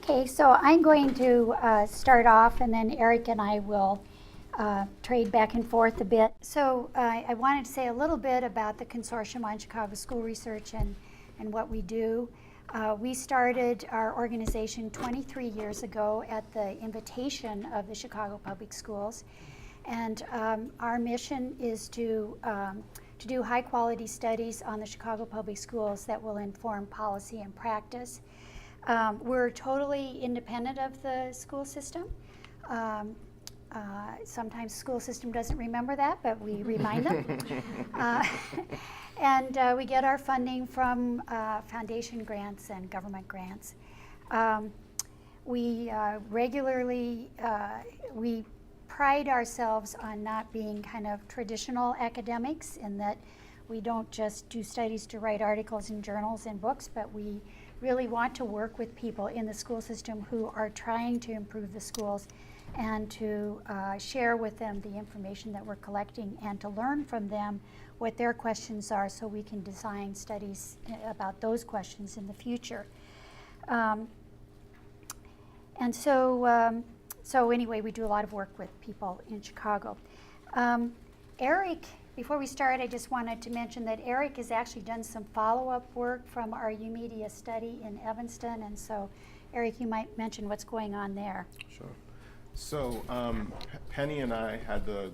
Okay, so I'm going to start off, and then Eric and I will trade back and forth a bit. So I wanted to say a little bit about the Consortium on Chicago School Research and what we do. We started our organization 23 years ago at the invitation of the Chicago Public Schools. And our mission is to do high-quality studies on the Chicago Public Schools that will inform policy and practice. We're totally independent of the school system. Sometimes the school system doesn't remember that, but we remind them. And we get our funding from foundation grants and government grants. We regularly, we pride ourselves on not being kind of traditional academics, in that we don't just do studies to write articles in journals and books, but we really want to work with people in the school system who are trying to improve the schools, and to share with them the information that we're collecting, and to learn from them what their questions are, so we can design studies about those questions in the future. And so anyway, we do a lot of work with people in Chicago. Eric, before we start, I just wanted to mention that Eric has actually done some follow-up work from our YOUmedia study in Evanston, and so Eric, you might mention what's going on there. Sure. So Penny and I had the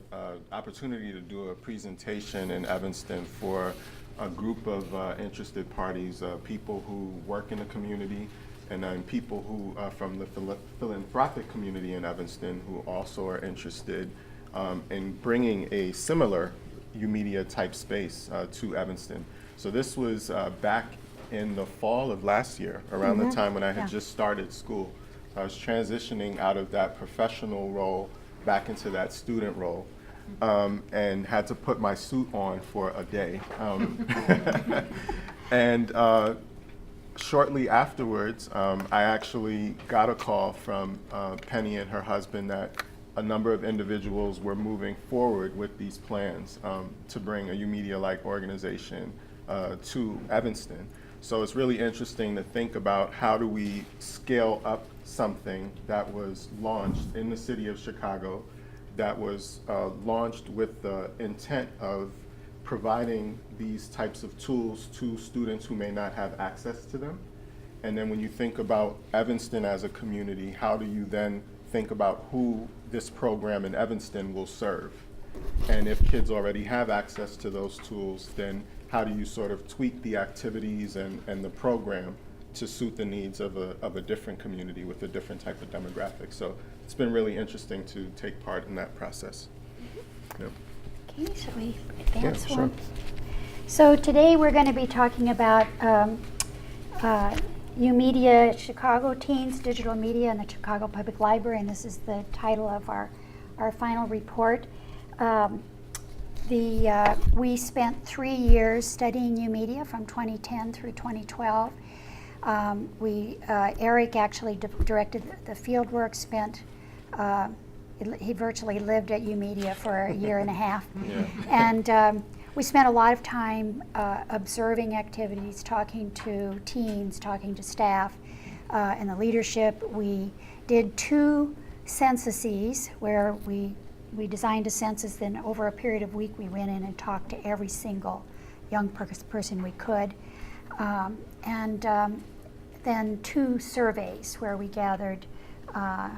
opportunity to do a presentation in Evanston for a group of interested parties, people who work in the community, and then people who from the philanthropic community in Evanston who also are interested in bringing a similar YOUmedia type space to Evanston. So this was back in the fall of last year, around the time when I had just started school. I was transitioning out of that professional role back into that student role, and had to put my suit on for a day. And shortly afterwards, I actually got a call from Penny and her husband that a number of individuals were moving forward with these plans to bring a YOUmedia-like organization to Evanston. So it's really interesting to think about how do we scale up something that was launched in the city of Chicago, that was launched with the intent of providing these types of tools to students who may not have access to them. And then when you think about Evanston as a community, how do you then think about who this program in Evanston will serve? And if kids already have access to those tools, then how do you sort of tweak the activities and the program to suit the needs of a different community with a different type of demographic? So it's been really interesting to take part in that process. Yeah. Okay, shall we advance Yeah, one? sure. So today we're going to be talking about YOUmedia Chicago Teens, Digital Media, and the Chicago Public Library, and this is the title of our final report. We spent 3 years studying YOUmedia from 2010 through 2012. Eric actually directed the field work, he virtually lived at YOUmedia for a year and a half. Yeah. And we spent a lot of time observing activities, talking to teens, talking to staff and the leadership. We did 2 censuses where we designed a census, then over a period of a week we went in and talked to every single young person we could. Then 2 surveys where we gathered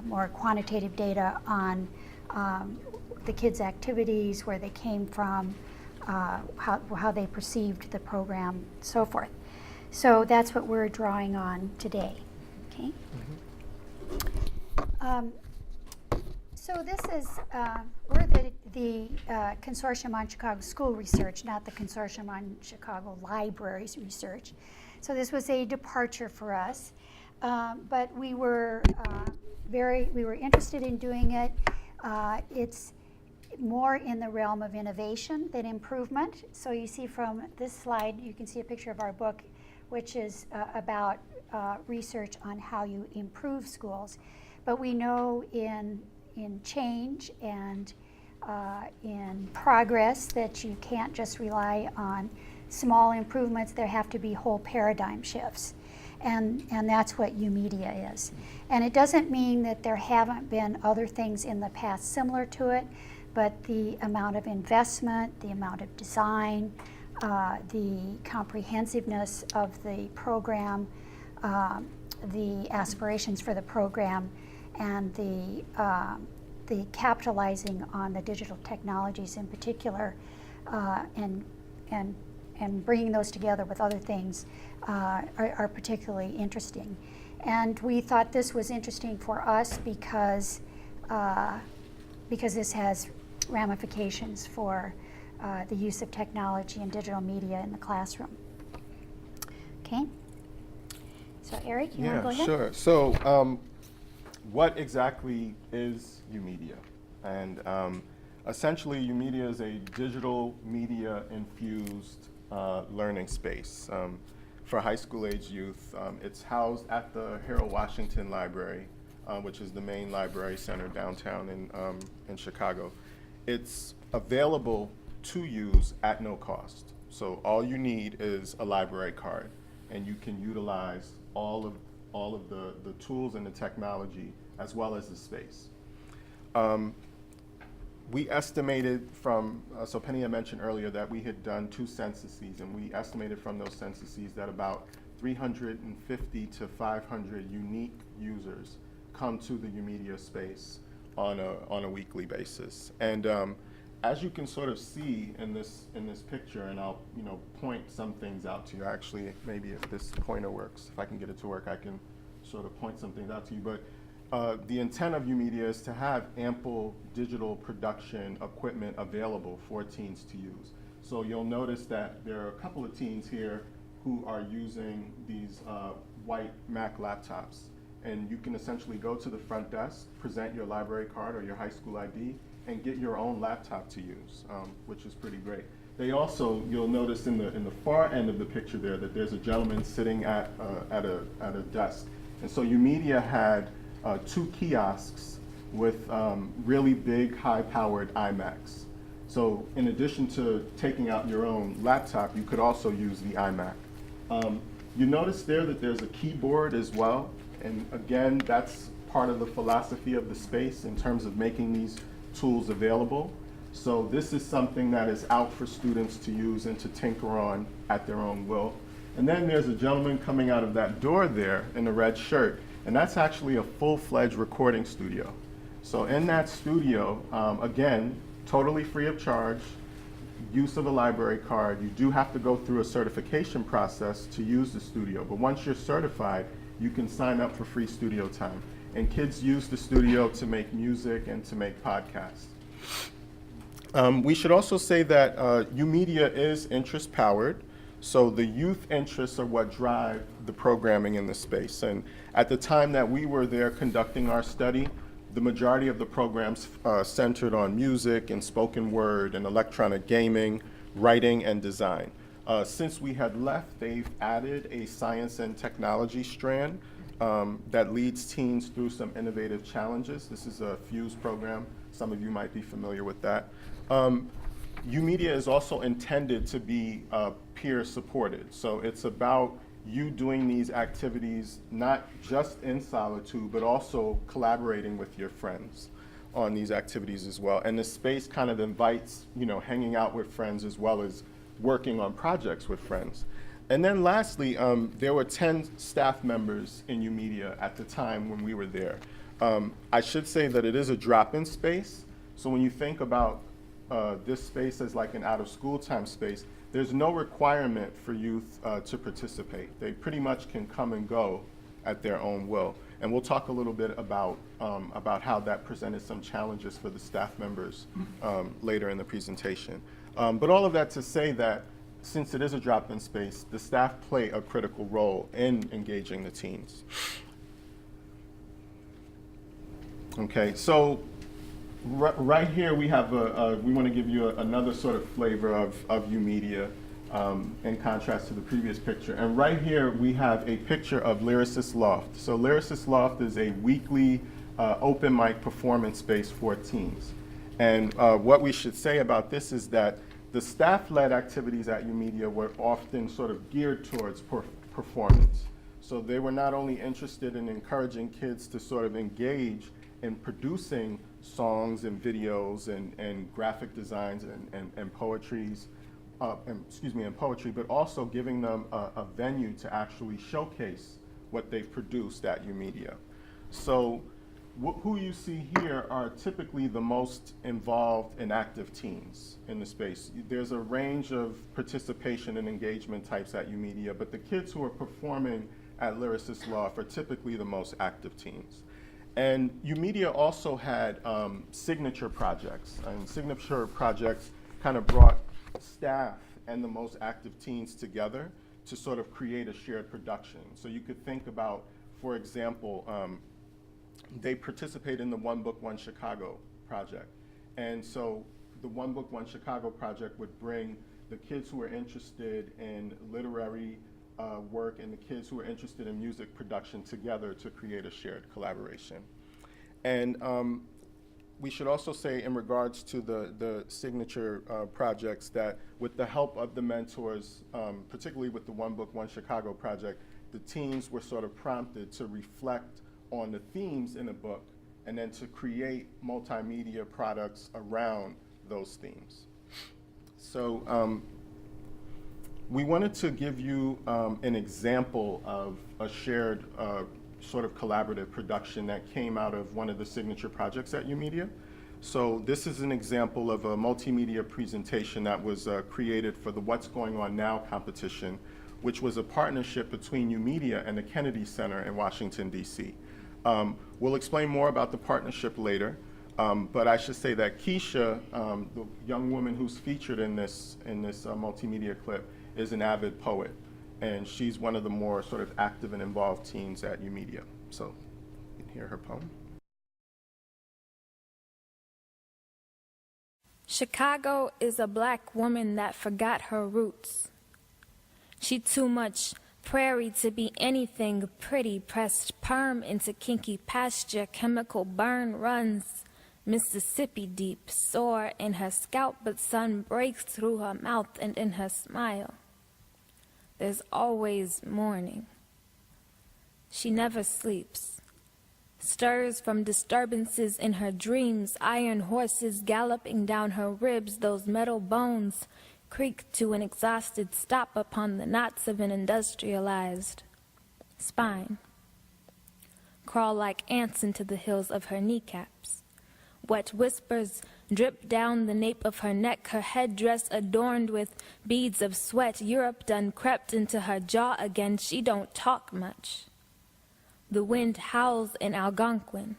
more quantitative data on the kids' activities, where they came from, how they perceived the program, so forth. So that's what we're drawing on today. Okay. So this is, we're the Consortium on Chicago School Research, not the Consortium on Chicago Libraries Research. So this was a departure for us, but we were interested in doing it. It's more in the realm of innovation than improvement. So you see from this slide, you can see a picture of our book, which is about research on how you improve schools. But we know in change and in progress that you can't just rely on small improvements. There have to be whole paradigm shifts. and that's what YOUmedia is. And it doesn't mean that there haven't been other things in the past similar to it, but the amount of investment, the amount of design, the comprehensiveness of the program, the aspirations for the program, and the capitalizing on the digital technologies in particular, and bringing those together with other things are particularly interesting. And we thought this was interesting for us because this has ramifications for the use of technology and digital media in the classroom. Okay. So Eric, you want to go ahead? Sure. So what exactly is YOUmedia? And essentially, YOUmedia is a digital media infused learning space for high school age youth. It's housed at the Harold Washington Library, which is the main library center downtown in Chicago. It's available to use at no cost. So all you need is a library card, and you can utilize all of the tools and the technology as well as the space. We estimated from, so Penny had mentioned earlier that we had done 2 censuses, and we estimated from those censuses that about 350 to 500 unique users come to the YOUmedia space on a weekly basis. And as you can sort of see in this picture, and I'll point some things out to you. Actually, maybe if this pointer works, if I can get it to work, I can sort of point some things out to you. But the intent of YOUmedia is to have ample digital production equipment available for teens to use. So you'll notice that there are a couple of teens here who are using these white Mac laptops. And you can essentially go to the front desk, present your library card or your high school ID, and get your own laptop to use, which is pretty great. They also, you'll notice in the far end of the picture there that there's a gentleman sitting at a desk. And so YOUmedia had 2 kiosks with really big, high-powered iMacs. So in addition to taking out your own laptop, you could also use the iMac. You notice there that there's a keyboard as well. And again, that's part of the philosophy of the space in terms of making these tools available. So this is something that is out for students to use and to tinker on at their own will. And then there's a gentleman coming out of that door there in a red shirt, and that's actually a full-fledged recording studio. So in that studio, again, totally free of charge, use of a library card. You do have to go through a certification process to use the studio, but once you're certified, you can sign up for free studio time. And kids use the studio to make music and to make podcasts. We should also say that YOUmedia is interest-powered, so the youth interests are what drive the programming in the space. And at the time that we were there conducting our study, the majority of the programs centered on music and spoken word and electronic gaming, writing, and design. Since we had left, they've added a science and technology strand that leads teens through some innovative challenges. This is a FUSE program. Some of you might be familiar with that. YOUmedia is also intended to be peer supported. So it's about you doing these activities not just in solitude, but also collaborating with your friends on these activities as well. And the space kind of invites, hanging out with friends as well as working on projects with friends. And then lastly, there were 10 staff members in YOUmedia at the time when we were there. I should say that it is a drop-in space. So when you think about this space as like an out-of-school time space, there's no requirement for youth to participate. They pretty much can come and go at their own will. And we'll talk a little bit about how that presented some challenges for the staff members later in the presentation. But all of that to say that since it is a drop-in space, the staff play a critical role in engaging the teens. Okay, so right here we have we want to give you another sort of flavor of YOUmedia in contrast to the previous picture. And right here we have a picture of Lyricist Loft. So Lyricist Loft is a weekly open mic performance space for teens. And what we should say about this is that the staff-led activities at YOUmedia were often sort of geared towards performance. So they were not only interested in encouraging kids to sort of engage in producing songs and videos and graphic designs and poetries, and poetry, but also giving them a venue to actually showcase what they've produced at YOUmedia. So who you see here are typically the most involved and active teens in the space. There's a range of participation and engagement types at YOUmedia, but the kids who are performing at Lyricist Loft are typically the most active teens. And YOUmedia also had signature projects, and signature projects kind of brought staff and the most active teens together to sort of create a shared production. So you could think about, for example, they participate in the One Book, One Chicago project. And so the One Book, One Chicago project would bring the kids who are interested in literary work and the kids who are interested in music production together to create a shared collaboration. And we should also say in regards to the signature projects that with the help of the mentors, particularly with the One Book, One Chicago project, the teens were sort of prompted to reflect on the themes in the book and then to create multimedia products around those themes. So we wanted to give you an example of a shared sort of collaborative production that came out of one of the signature projects at YOUmedia. So this is an example of a multimedia presentation that was created for the What's Going On Now competition, which was a partnership between YOUmedia and the Kennedy Center in Washington, D.C. We'll explain more about the partnership later, but I should say that Keisha, the young woman who's featured in this multimedia clip, is an avid poet, and she's one of the more sort of active and involved teens at YOUmedia. So you can hear her poem. Chicago is a black woman that forgot her roots. She too much prairie to be anything pretty, pressed perm into kinky pasture, chemical burn runs Mississippi deep, sore in her scalp, but sun breaks through her mouth and in her smile. There's always morning. She never sleeps. Stirs from disturbances in her dreams, iron horses galloping down her ribs, those metal bones creak to an exhausted stop upon the knots of an industrialized spine. Crawl like ants into the hills of her kneecaps. Wet whispers drip down the nape of her neck, her headdress adorned with beads of sweat. Europe done crept into her jaw again. She don't talk much. The wind howls in Algonquin.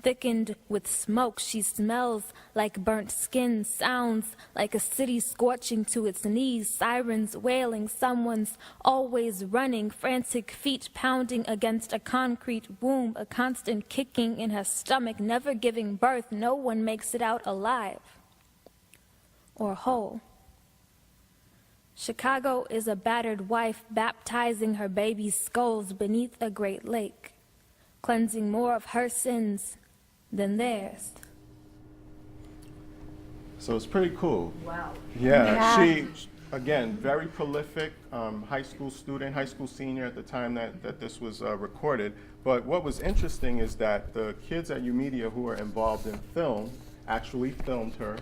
Thickened with smoke, she smells like burnt skin, sounds like a city scorching to its knees, sirens wailing, someone's always running, frantic feet pounding against a concrete womb, a constant kicking in her stomach, never giving birth. No one makes it out alive or whole. Chicago is a battered wife baptizing her baby's skulls beneath a great lake, cleansing more of her sins than theirs. So it's pretty cool. Wow. Yeah, she, again, very prolific high school student, high school senior at the time that this was recorded. But what was interesting is that the kids at YOUmedia who are involved in film actually filmed her.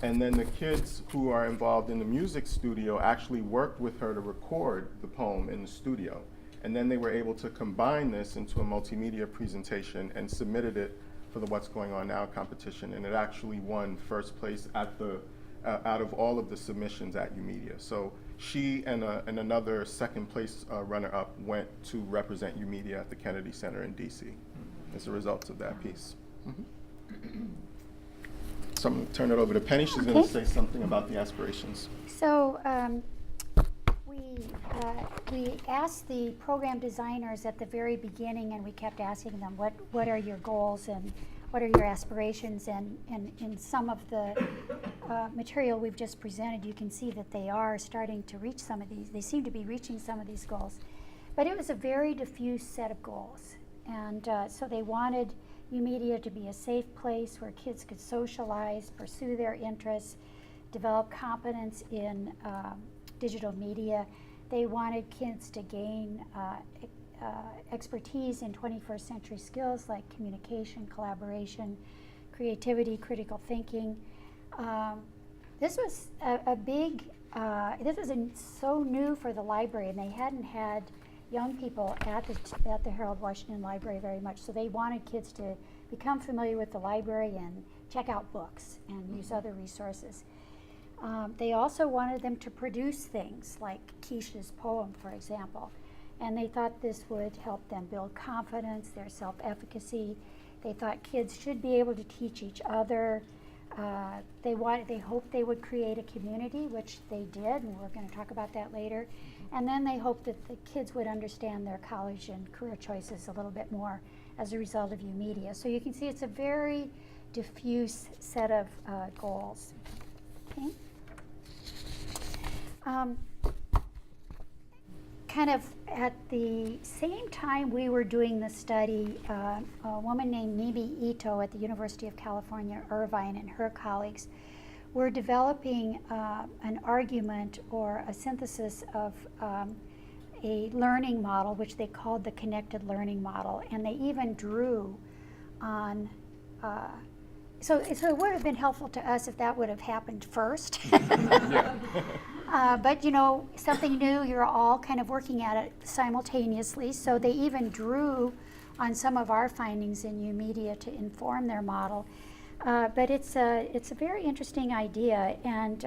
And then the kids who are involved in the music studio actually worked with her to record the poem in the studio. And then they were able to combine this into a multimedia presentation and submitted it for the What's Going On Now competition. And it actually won first place at the, out of all of the submissions at YOUmedia. So she and another second place runner-up went to represent YOUmedia at the Kennedy Center in DC as a result of that piece. So I'm going to turn it over to Penny. She's going to say something about the Aspirations. So we asked the program designers at the very beginning, and we kept asking them, what are your goals and what are your aspirations? And in some of the material we've just presented, you can see that they are starting to reach some of these. They seem to be reaching some of these goals. But it was a very diffuse set of goals. And so they wanted YOUmedia to be a safe place where kids could socialize, pursue their interests, develop competence in digital media. They wanted kids to gain expertise in 21st century skills like communication, collaboration, creativity, critical thinking. This was this was so new for the library, and they hadn't had young people at the Harold Washington Library very much, so they wanted kids to become familiar with the library and check out books and use other resources. They also wanted them to produce things like Keisha's poem, for example, and they thought this would help them build confidence, their self-efficacy. They thought kids should be able to teach each other. They hoped they would create a community, which they did, and we're going to talk about that later. And then they hoped that the kids would understand their college and career choices a little bit more as a result of YOUmedia. So you can see it's a very diffuse set of goals. Okay. Kind of at the same time we were doing the study, a woman named Nibi Ito at the University of California, Irvine, and her colleagues were developing an argument or a synthesis of a learning model, which they called the connected learning model, and they even drew on so it would have been helpful to us if that would have happened first. But you know, something new, you're all kind of working at it simultaneously, so they even drew on some of our findings in YOUmedia to inform their model. But it's a very interesting idea, and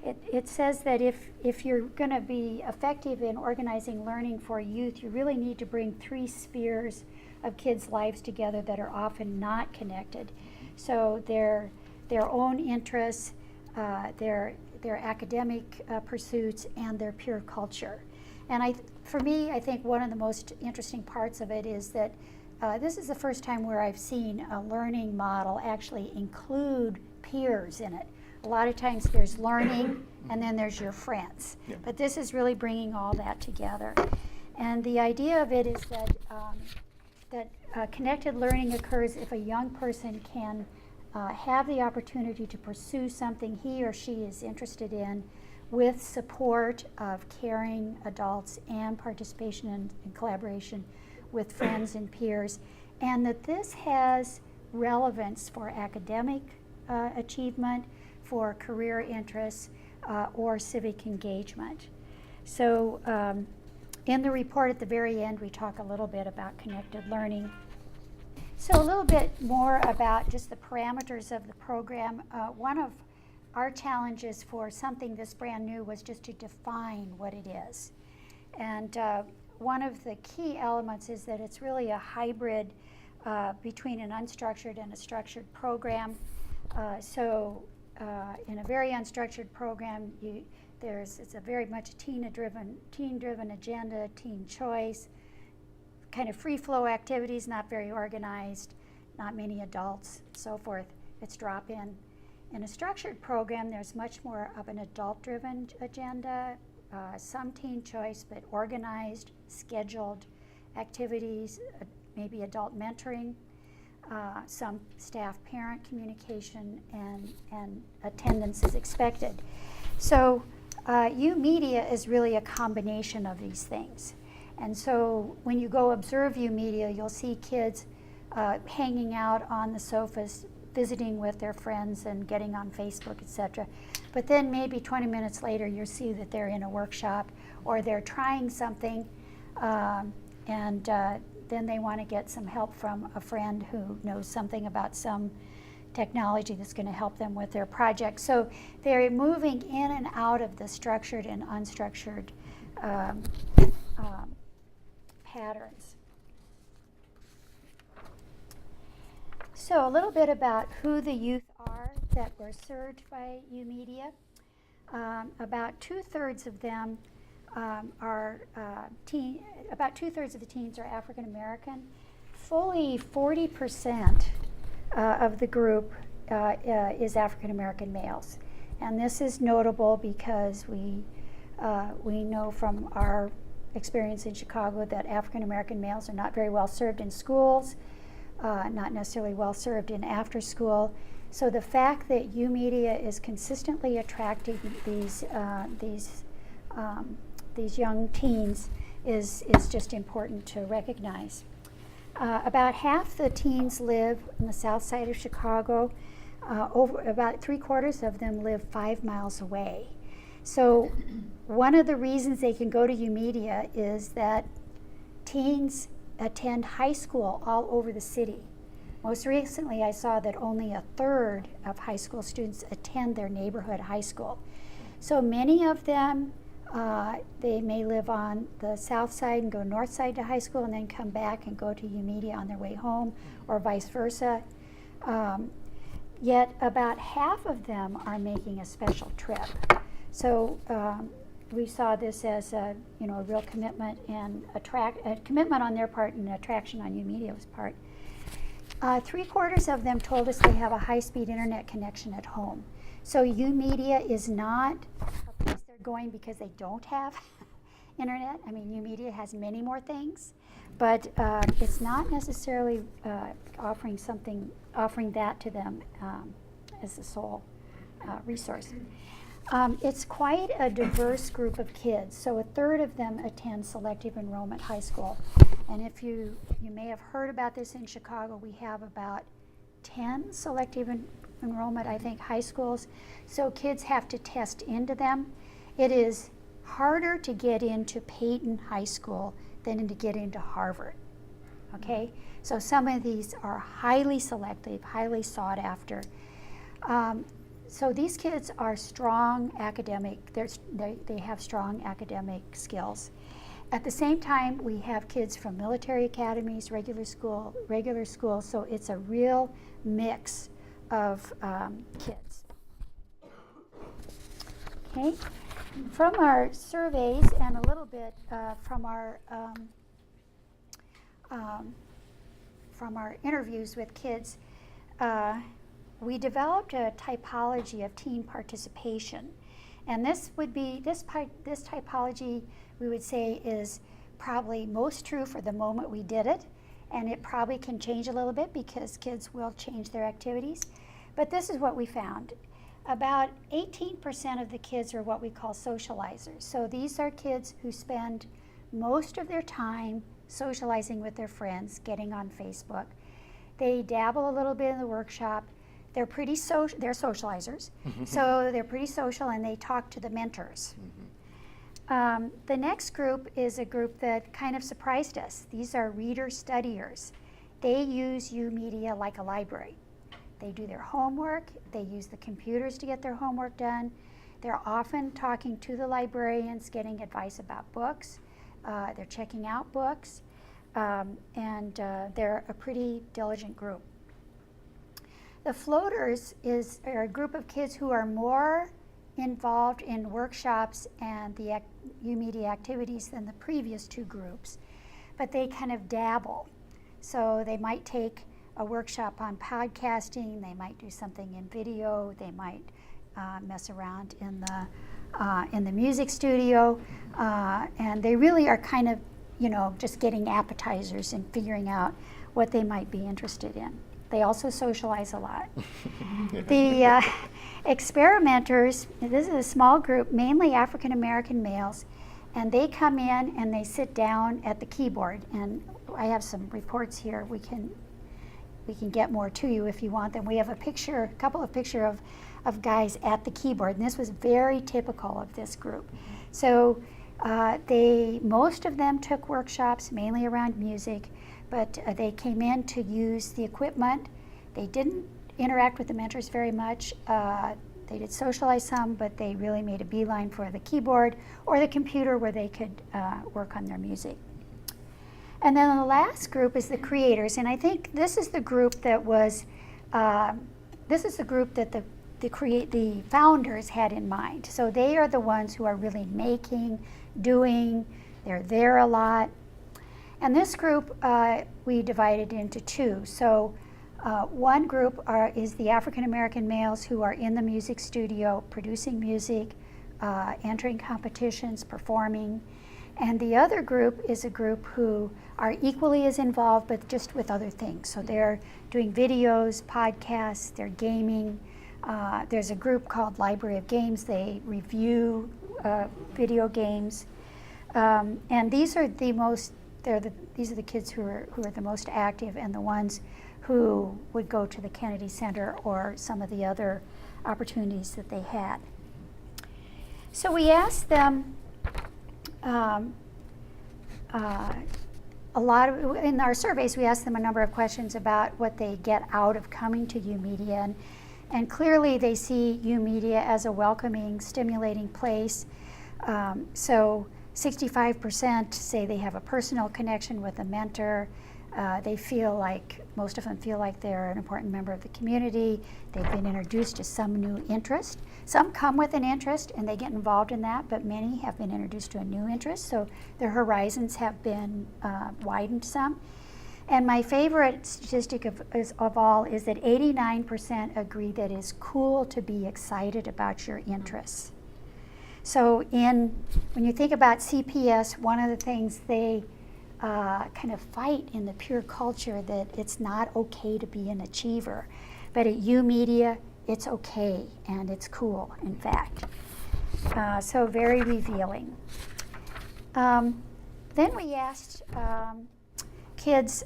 it says that if you're going to be effective in organizing learning for youth, you really need to bring three spheres of kids' lives together that are often not connected. So their own interests, their academic pursuits, and their peer culture. And for me, I think one of the most interesting parts of it is that this is the first time where I've seen a learning model actually include peers in it. A lot of times there's learning and then there's your friends. Yeah. But this is really bringing all that together. And the idea of it is that connected learning occurs if a young person can have the opportunity to pursue something he or she is interested in with support of caring adults and participation and collaboration with friends and peers, and that this has relevance for academic achievement, for career interests, or civic engagement. So in the report at the very end, we talk a little bit about connected learning. So a little bit more about just the parameters of the program. One of our challenges for something this brand new was just to define what it is. And one of the key elements is that it's really a hybrid between an unstructured and a structured program. In a very unstructured program, it's a very much teen-driven agenda, teen choice, kind of free-flow activities, not very organized, not many adults, so forth. It's drop-in. In a structured program, there's much more of an adult-driven agenda, some teen choice, but organized, scheduled activities, maybe adult mentoring, some staff-parent communication, and attendance is expected. So YOUmedia is really a combination of these things. And so when you go observe YOUmedia, you'll see kids hanging out on the sofas, visiting with their friends and getting on Facebook, etc. But then maybe 20 minutes later, you'll see that they're in a workshop or they're trying something, and then they want to get some help from a friend who knows something about some technology that's going to help them with their project. So they're moving in and out of the structured and unstructured patterns. So a little bit about who the youth are that were served by YOUmedia. About two-thirds of them about two-thirds of the teens are African American. Fully 40% of the group is African American males, and this is notable because we know from our experience in Chicago that African American males are not very well served in schools, not necessarily well served in after school. So the fact that YOUmedia is consistently attracting these these young teens is just important to recognize. About half the teens live in the south side of Chicago. About 3/4 of them live 5 miles away. So one of the reasons they can go to YOUmedia is that teens attend high school all over the city. Most recently, I saw that only 1/3 of high school students attend their neighborhood high school. So many of them, they may live on the south side and go north side to high school and then come back and go to YOUmedia on their way home, or vice versa. Yet about half of them are making a special trip. So we saw this as a real commitment and a commitment on their part and attraction on YOUmedia's part. 3/4 of them told us they have a high-speed internet connection at home. So YOUmedia is not a place they're going because they don't have internet. I mean, YOUmedia has many more things, but it's not necessarily offering that to them as the sole resource. It's quite a diverse group of kids. So 1/3 of them attend selective enrollment high school. And if you may have heard about this in Chicago, we have about 10 selective enrollment, I think, high schools. So kids have to test into them. It is harder to get into Peyton High School than to get into Harvard. Okay? So some of these are highly selective, highly sought after. So these kids are strong academic, they have strong academic skills. At the same time, we have kids from military academies, regular schools, so it's a real mix of kids. Okay, from our surveys and a little bit from our interviews with kids, we developed a typology of teen participation, and this typology we would say is probably most true for the moment we did it, and it probably can change a little bit because kids will change their activities. But this is what we found. About 18% of the kids are what we call socializers. So these are kids who spend most of their time socializing with their friends, getting on Facebook. They dabble a little bit in the workshop. They're pretty they're socializers, so they're pretty social, and they talk to the mentors. The next group is a group that kind of surprised us. These are reader-studiers. They use YOUmedia like a library. They do their homework. They use the computers to get their homework done. They're often talking to the librarians, getting advice about books. They're checking out books, and they're a pretty diligent group. The floaters are a group of kids who are more involved in workshops and the YOUmedia activities than the previous two groups, but they kind of dabble. So they might take a workshop on podcasting, they might do something in video, they might mess around in the music studio, and they really are kind of, just getting appetizers and figuring out what they might be interested in. They also socialize a lot. The experimenters, this is a small group, mainly African American males, and they come in and they sit down at the keyboard. And I have some reports here. We can get more to you if you want them. We have a couple of pictures of guys at the keyboard, and this was very typical of this group. So most of them took workshops, mainly around music, but they came in to use the equipment. They didn't interact with the mentors very much. They did socialize some, but they really made a beeline for the keyboard or the computer where they could work on their music. And then the last group is the creators, and I think this is the group that the founders had in mind. So they are the ones who are really making, doing, they're there a lot. And this group we divided into two. So one group is the African American males who are in the music studio, producing music, entering competitions, performing. And the other group is a group who are equally as involved, but just with other things. So they're doing videos, podcasts, they're gaming. There's a group called Library of Games. They review video games. And these are the most, these are the kids who are the most active and the ones who would go to the Kennedy Center or some of the other opportunities that they had. So we asked them in our surveys, we asked them a number of questions about what they get out of coming to YOUmedia, and clearly they see YOUmedia as a welcoming, stimulating place. So 65% say they have a personal connection with a mentor. They feel like, most of them feel like they're an important member of the community. They've been introduced to some new interest. Some come with an interest and they get involved in that, but many have been introduced to a new interest, so their horizons have been widened some. And my favorite statistic of all is that 89% agree that it's cool to be excited about your interests. So when you think about CPS, one of the things they kind of fight in the peer culture that it's not okay to be an achiever. But at YOUmedia, it's okay and it's cool, in fact. So very revealing. Then we asked kids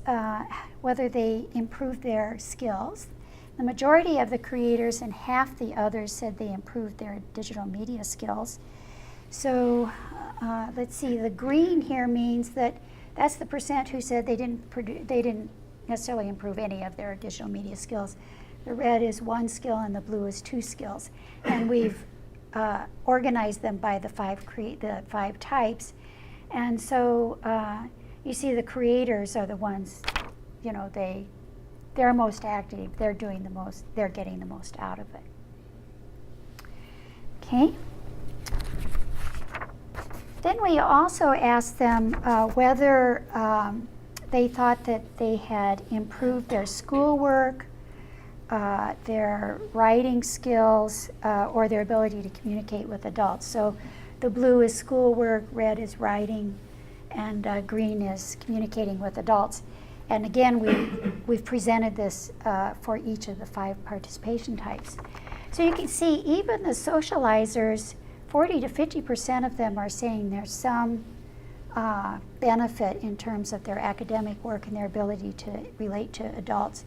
whether they improved their skills. The majority of the creators and half the others said they improved their digital media skills. So let's see, the green here means that's the percent who said they didn't necessarily improve any of their digital media skills. The red is 1 skill and the blue is 2 skills. And we've organized them by the five types. And so you see the creators are the ones, you know, they're most active, they're doing the most, they're getting the most out of it. Okay. Then we also asked them whether they thought that they had improved their schoolwork, their writing skills, or their ability to communicate with adults. So the blue is schoolwork, red is writing, and green is communicating with adults. And again, we've presented this for each of the 5 participation types. So you can see even the socializers, 40 to 50% of them are saying there's some benefit in terms of their academic work and their ability to relate to adults.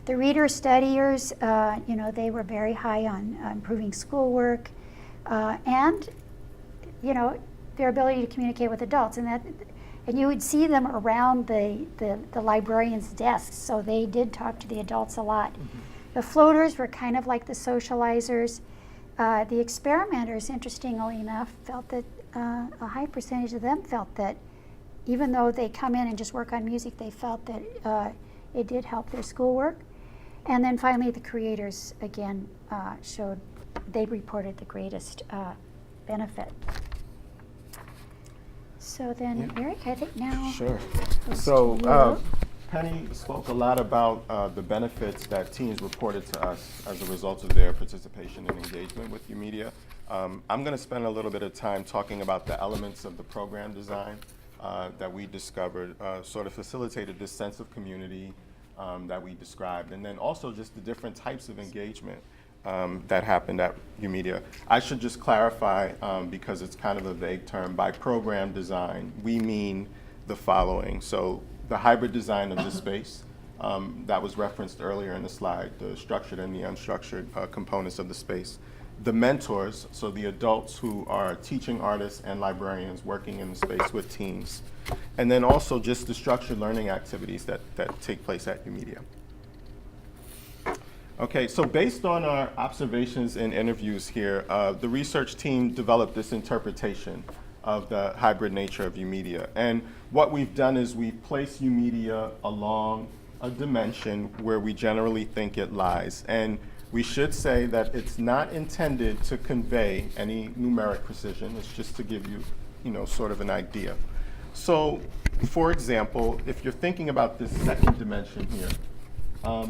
The reader studiers, you know, they were very high on improving schoolwork and, you know, their ability to communicate with adults. And you would see them around the librarian's desks, so they did talk to the adults a lot. Mm-hmm. The floaters were kind of like the socializers. The experimenters, interestingly enough, felt that a high percentage of them felt that even though they come in and just work on music, they felt that it did help their schoolwork. And then finally, the creators, again, they reported the greatest benefit. So then, yeah. Eric, I think now. Sure. So Penny spoke a lot about the benefits that teens reported to us as a result of their participation and engagement with YOUmedia. I'm going to spend a little bit of time talking about the elements of the program design that we discovered, sort of facilitated this sense of community that we described, and then also just the different types of engagement that happened at YOUmedia. I should just clarify, because it's kind of a vague term, by program design, we mean the following. So the hybrid design of the space that was referenced earlier in the slide, the structured and the unstructured components of the space. The mentors, so the adults who are teaching artists and librarians working in the space with teens. And then also just the structured learning activities that take place at YOUmedia. Okay, so based on our observations and interviews here, the research team developed this interpretation of the hybrid nature of YOUmedia. And what we've done is we've placed YOUmedia along a dimension where we generally think it lies. And we should say that it's not intended to convey any numeric precision. It's just to give you, sort of an idea. So, for example, if you're thinking about this second dimension here,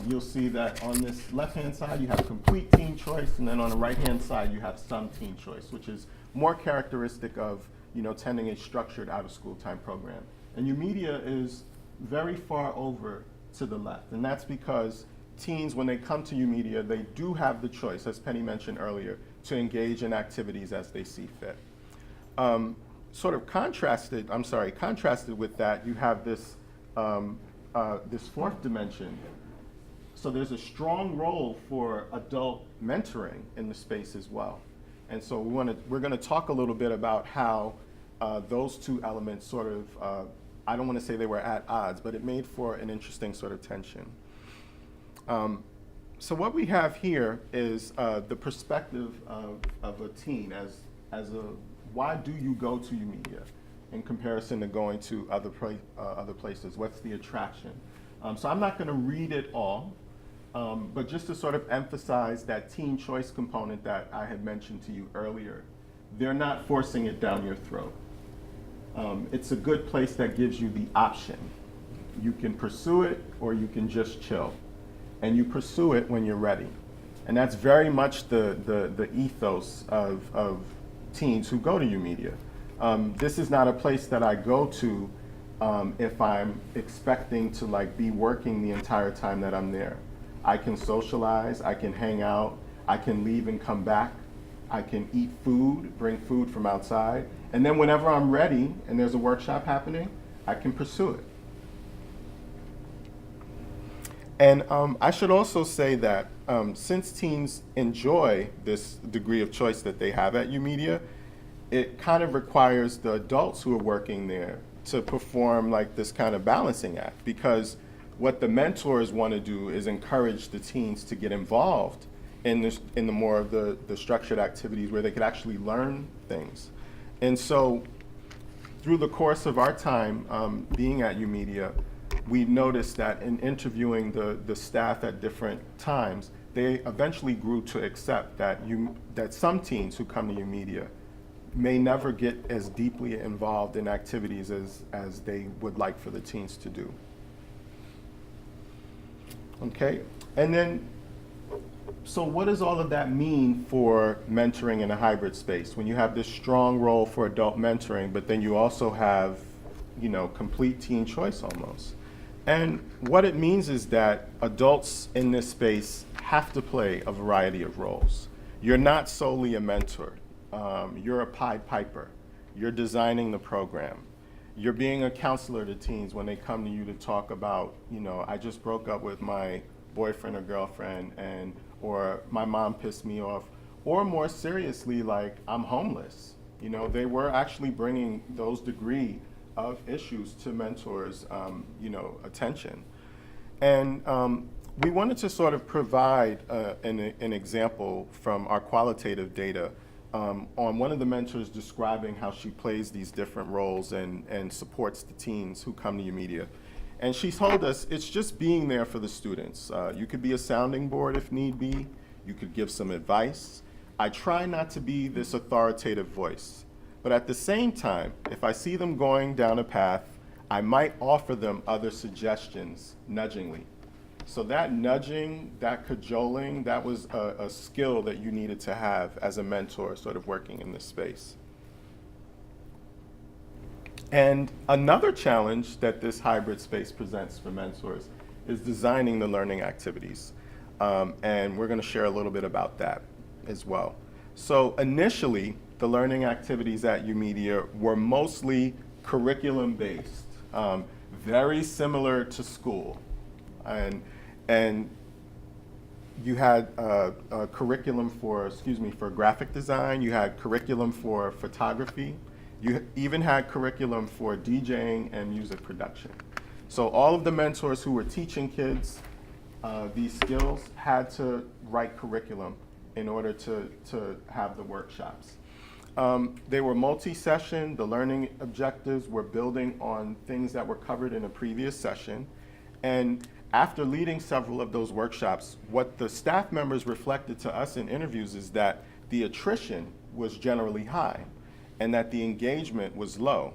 you'll see that on this left-hand side you have complete teen choice, and then on the right-hand side you have some teen choice, which is more characteristic of attending a structured out-of-school time program. And YOUmedia is very far over to the left, and that's because teens, when they come to YOUmedia, they do have the choice, as Penny mentioned earlier, to engage in activities as they see fit. sort of contrasted with that, you have this, this fourth dimension. So there's a strong role for adult mentoring in the space as well. And so we're going to talk a little bit about how those two elements sort of, I don't want to say they were at odds, but it made for an interesting sort of tension. So what we have here is the perspective of a teen as a, why do you go to YOUmedia in comparison to going to other places? What's the attraction? So I'm not going to read it all, but just to sort of emphasize that teen choice component that I had mentioned to you earlier, they're not forcing it down your throat. It's a good place that gives you the option. You can pursue it or you can just chill. And you pursue it when you're ready. And that's very much the ethos of teens who go to YOUmedia. This is not a place that I go to if I'm expecting to like be working the entire time that I'm there. I can socialize, I can hang out, I can leave and come back, I can eat food, bring food from outside, and then whenever I'm ready and there's a workshop happening, I can pursue it. And I should also say that since teens enjoy this degree of choice that they have at YOUmedia, it kind of requires the adults who are working there to perform like this kind of balancing act, because what the mentors want to do is encourage the teens to get involved in the more of the structured activities where they could actually learn things. And so through the course of our time being at YOUmedia, we noticed that in interviewing the staff at different times, they eventually grew to accept that some teens who come to YOUmedia may never get as deeply involved in activities as they would like for the teens to do. Okay, and then, so what does all of that mean for mentoring in a hybrid space? When you have this strong role for adult mentoring, but then you also have, complete teen choice almost. And what it means is that adults in this space have to play a variety of roles. You're not solely a mentor. You're a Pied Piper. You're designing the program. You're being a counselor to teens when they come to you to talk about, I just broke up with my boyfriend or girlfriend, or my mom pissed me off, or more seriously, like I'm homeless. They were actually bringing those degree of issues to mentors, attention. And we wanted to sort of provide an example from our qualitative data on one of the mentors describing how she plays these different roles and supports the teens who come to YOUmedia. And she told us it's just being there for the students. You could be a sounding board if need be. You could give some advice. I try not to be this authoritative voice. But at the same time, if I see them going down a path, I might offer them other suggestions, nudgingly. So that nudging, that cajoling, that was a skill that you needed to have as a mentor sort of working in this space. And another challenge that this hybrid space presents for mentors is designing the learning activities. And we're going to share a little bit about that as well. So initially, the learning activities at YOUmedia were mostly curriculum-based, very similar to school. And you had a curriculum for graphic design, you had curriculum for photography, you even had curriculum for DJing and music production. So all of the mentors who were teaching kids these skills had to write curriculum in order to have the workshops. They were multi-session. The learning objectives were building on things that were covered in a previous session. And after leading several of those workshops, what the staff members reflected to us in interviews is that the attrition was generally high and that the engagement was low.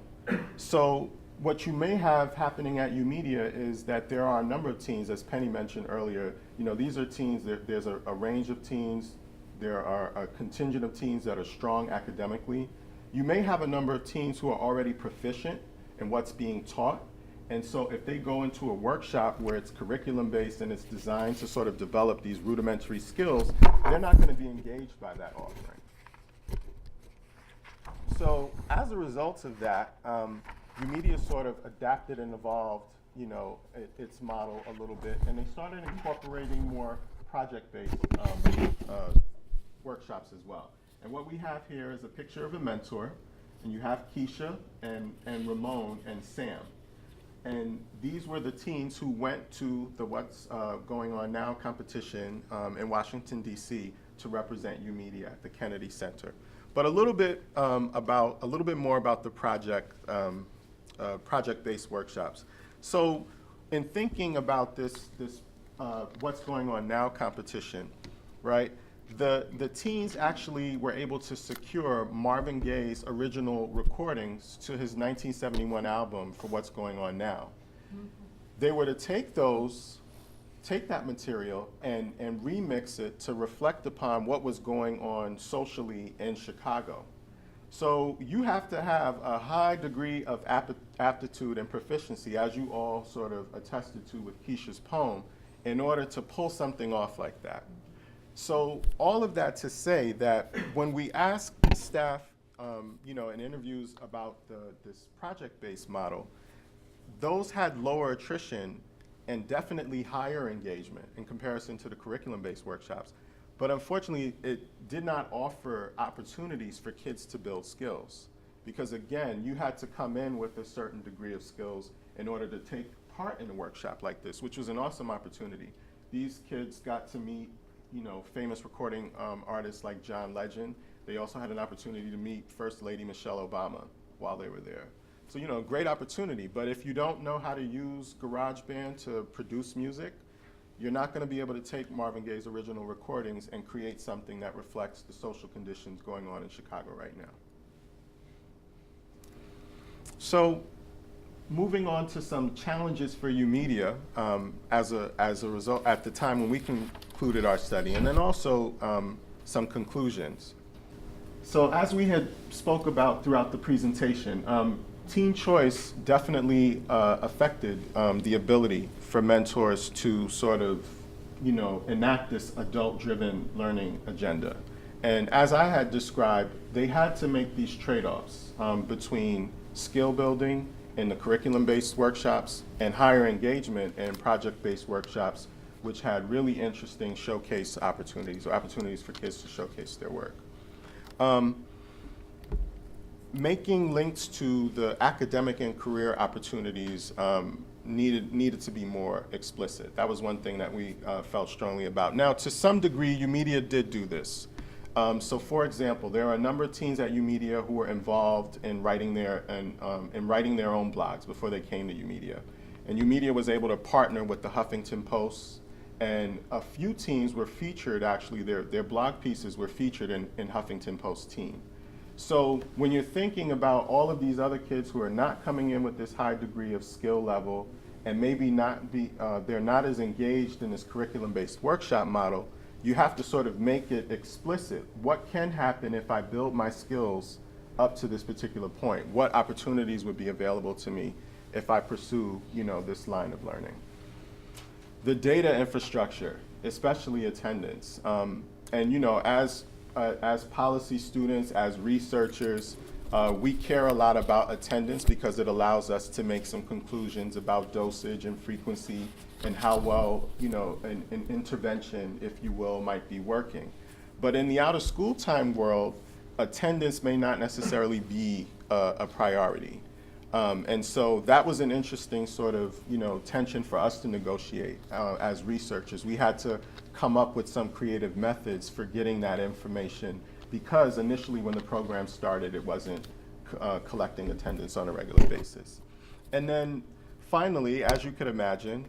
So what you may have happening at YOUmedia is that there are a number of teens, as Penny mentioned earlier. These are teens, there's a range of teens. There are a contingent of teens that are strong academically. You may have a number of teens who are already proficient in what's being taught. And so if they go into a workshop where it's curriculum-based and it's designed to sort of develop these rudimentary skills, they're not going to be engaged by that offering. So as a result of that, YOUmedia sort of adapted and evolved, its model a little bit, and they started incorporating more project-based workshops as well. And what we have here is a picture of a mentor, and you have Keisha and Ramon and Sam. And these were the teens who went to the What's Going On Now competition in Washington, D.C. to represent YOUmedia at the Kennedy Center. But a little bit more about the project-based workshops. So in thinking about this What's Going On Now competition, right? The teens actually were able to secure Marvin Gaye's original recordings to his 1971 album for What's Going On Now. Mm-hmm. They were to take that material and remix it to reflect upon what was going on socially in Chicago. So you have to have a high degree of aptitude and proficiency, as you all sort of attested to with Keisha's poem, in order to pull something off like that. So all of that to say that when we ask staff, in interviews about this project-based model, those had lower attrition and definitely higher engagement in comparison to the curriculum-based workshops. But unfortunately, it did not offer opportunities for kids to build skills. Because again, you had to come in with a certain degree of skills in order to take part in a workshop like this, which was an awesome opportunity. These kids got to meet famous recording artists like John Legend. They also had an opportunity to meet First Lady Michelle Obama while they were there. So, great opportunity. But if you don't know how to use GarageBand to produce music, you're not going to be able to take Marvin Gaye's original recordings and create something that reflects the social conditions going on in Chicago right now. So, moving on to some challenges for YOUmedia as a result at the time when we concluded our study, and then also some conclusions. So as we had spoke about throughout the presentation, teen choice definitely affected the ability for mentors to sort of, enact this adult-driven learning agenda. And as I had described, they had to make these trade-offs between skill building in the curriculum-based workshops and higher engagement in project-based workshops, which had really interesting showcase opportunities, or opportunities for kids to showcase their work. Making links to the academic and career opportunities needed to be more explicit. That was one thing that we felt strongly about. Now, to some degree, YOUmedia did do this. So, for example, there are a number of teens at YOUmedia who were involved in writing their own blogs before they came to YOUmedia, and YOUmedia was able to partner with the Huffington Post, and a few teens were featured. Actually, their blog pieces were featured in Huffington Post Teen. So, when you're thinking about all of these other kids who are not coming in with this high degree of skill level, and maybe they're not as engaged in this curriculum-based workshop model, you have to sort of make it explicit. What can happen if I build my skills up to this particular point? What opportunities would be available to me if I pursue, this line of learning? The data infrastructure, especially attendance. And as policy students, as researchers, we care a lot about attendance because it allows us to make some conclusions about dosage and frequency and how well, an intervention, if you will, might be working. But in the out-of-school time world, attendance may not necessarily be a priority. And so that was an interesting sort of, tension for us to negotiate as researchers. We had to come up with some creative methods for getting that information because initially when the program started, it wasn't collecting attendance on a regular basis. And then finally, as you could imagine,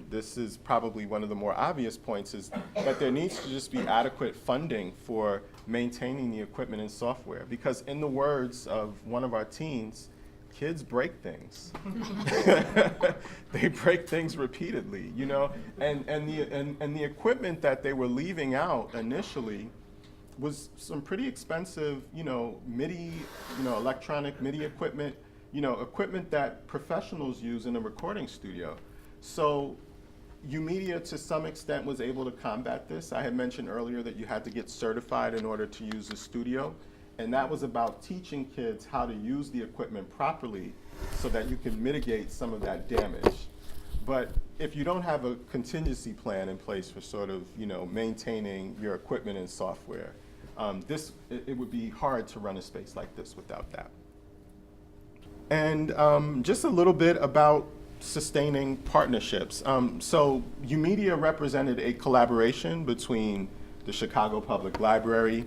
this is probably one of the more obvious points, is that there needs to just be adequate funding for maintaining the equipment and software. Because in the words of one of our teens, kids break things. They break things repeatedly, and the equipment that they were leaving out initially was some pretty expensive, MIDI, electronic MIDI equipment, equipment that professionals use in a recording studio. So YOUmedia, to some extent, was able to combat this. I had mentioned earlier that you had to get certified in order to use the studio. And that was about teaching kids how to use the equipment properly so that you can mitigate some of that damage. But if you don't have a contingency plan in place for sort of, maintaining your equipment and software, it would be hard to run a space like this without that. And just a little bit about sustaining partnerships. So YOUmedia represented a collaboration between the Chicago Public Library,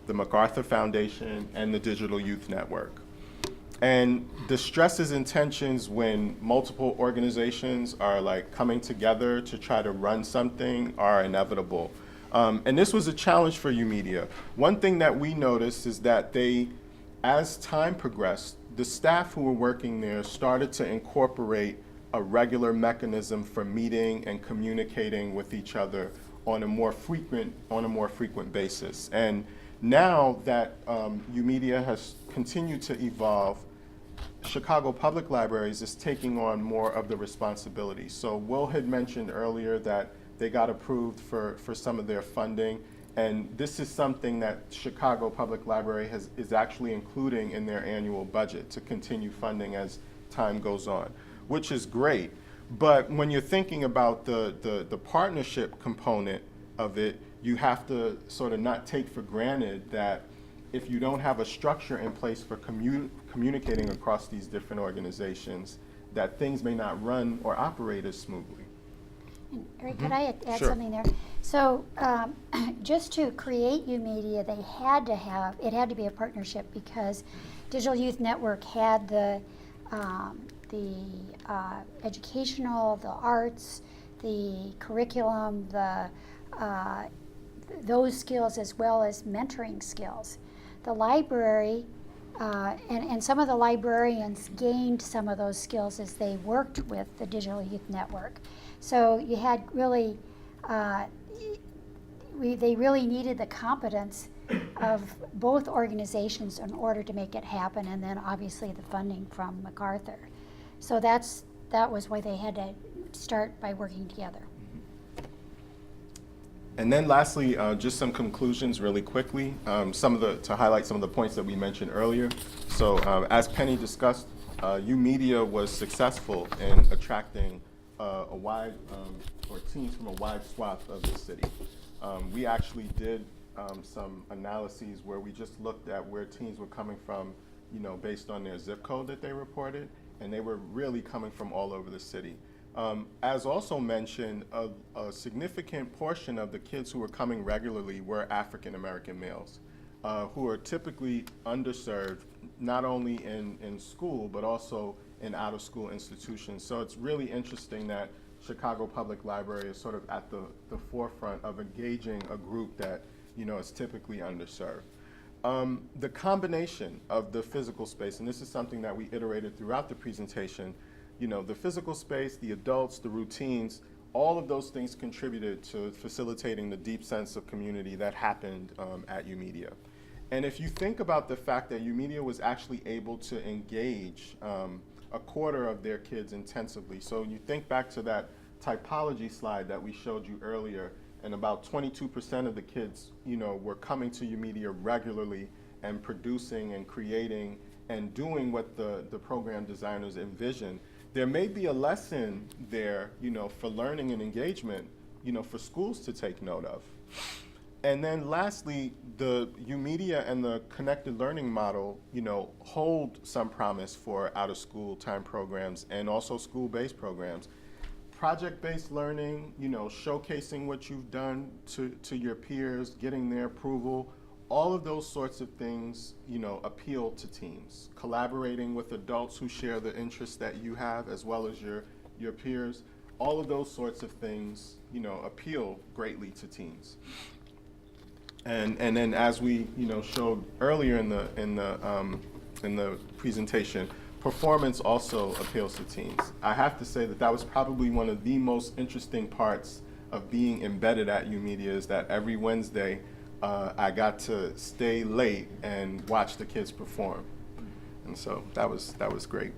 the MacArthur Foundation, and the Digital Youth Network. And the stresses and tensions when multiple organizations are like coming together to try to run something are inevitable. And this was a challenge for YOUmedia. One thing that we noticed is that as time progressed, the staff who were working there started to incorporate a regular mechanism for meeting and communicating with each other on a more frequent basis. And now that YOUmedia has continued to evolve, Chicago Public Libraries is taking on more of the responsibility. So Will had mentioned earlier that they got approved for some of their funding, and this is something that Chicago Public Library is actually including in their annual budget to continue funding as time goes on, which is great. But when you're thinking about the partnership component of it, you have to sort of not take for granted that if you don't have a structure in place for communicating across these different organizations, that things may not run or operate as smoothly. And Eric, could I add Sure. something there? So just to create YOUmedia, it had to be a partnership because Digital Youth Network had the educational, the arts, the curriculum, those skills as well as mentoring skills. The library, and some of the librarians gained some of those skills as they worked with the Digital Youth Network. So you had really, they really needed the competence of both organizations in order to make it happen, and then obviously the funding from MacArthur. So that was why they had to start by working together. And then lastly, just some conclusions really quickly, to highlight some of the points that we mentioned earlier. So as Penny discussed, YOUmedia was successful in attracting teens from a wide swath of the city. We actually did some analyses where we just looked at where teens were coming from, based on their zip code that they reported, and they were really coming from all over the city. As also mentioned, a significant portion of the kids who were coming regularly were African American males, who are typically underserved, not only in school, but also in out-of-school institutions. So it's really interesting that Chicago Public Library is sort of at the forefront of engaging a group that is typically underserved. The combination of the physical space, and this is something that we iterated throughout the presentation, the physical space, the adults, the routines, all of those things contributed to facilitating the deep sense of community that happened at YOUmedia. And if you think about the fact that YOUmedia was actually able to engage a quarter of their kids intensively, so you think back to that typology slide that we showed you earlier, and about 22% of the kids, were coming to YOUmedia regularly and producing and creating and doing what the program designers envisioned. There may be a lesson there, for learning and engagement, for schools to take note of. And then lastly, the YOUmedia and the connected learning model, hold some promise for out-of-school time programs and also school-based programs. Project-based learning, showcasing what you've done to your peers, getting their approval, all of those sorts of things, appeal to teens. Collaborating with adults who share the interests that you have as well as your peers, all of those sorts of things, appeal greatly to teens. And then as we, showed earlier in the presentation, performance also appeals to teens. I have to say that was probably one of the most interesting parts of being embedded at YOUmedia, is that every Wednesday I got to stay late and watch the kids perform. And so that was great.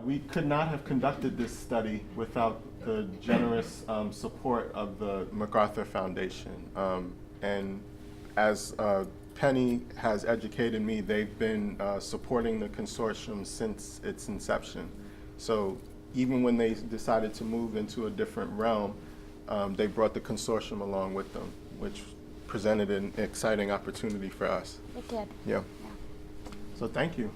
We could not have conducted this study without the generous support of the MacArthur Foundation. And as Penny has educated me. They've been supporting the consortium since its inception. So even when they decided to move into a different realm, they brought the consortium along with them, which presented an exciting opportunity for us. It did. Yeah. So thank you.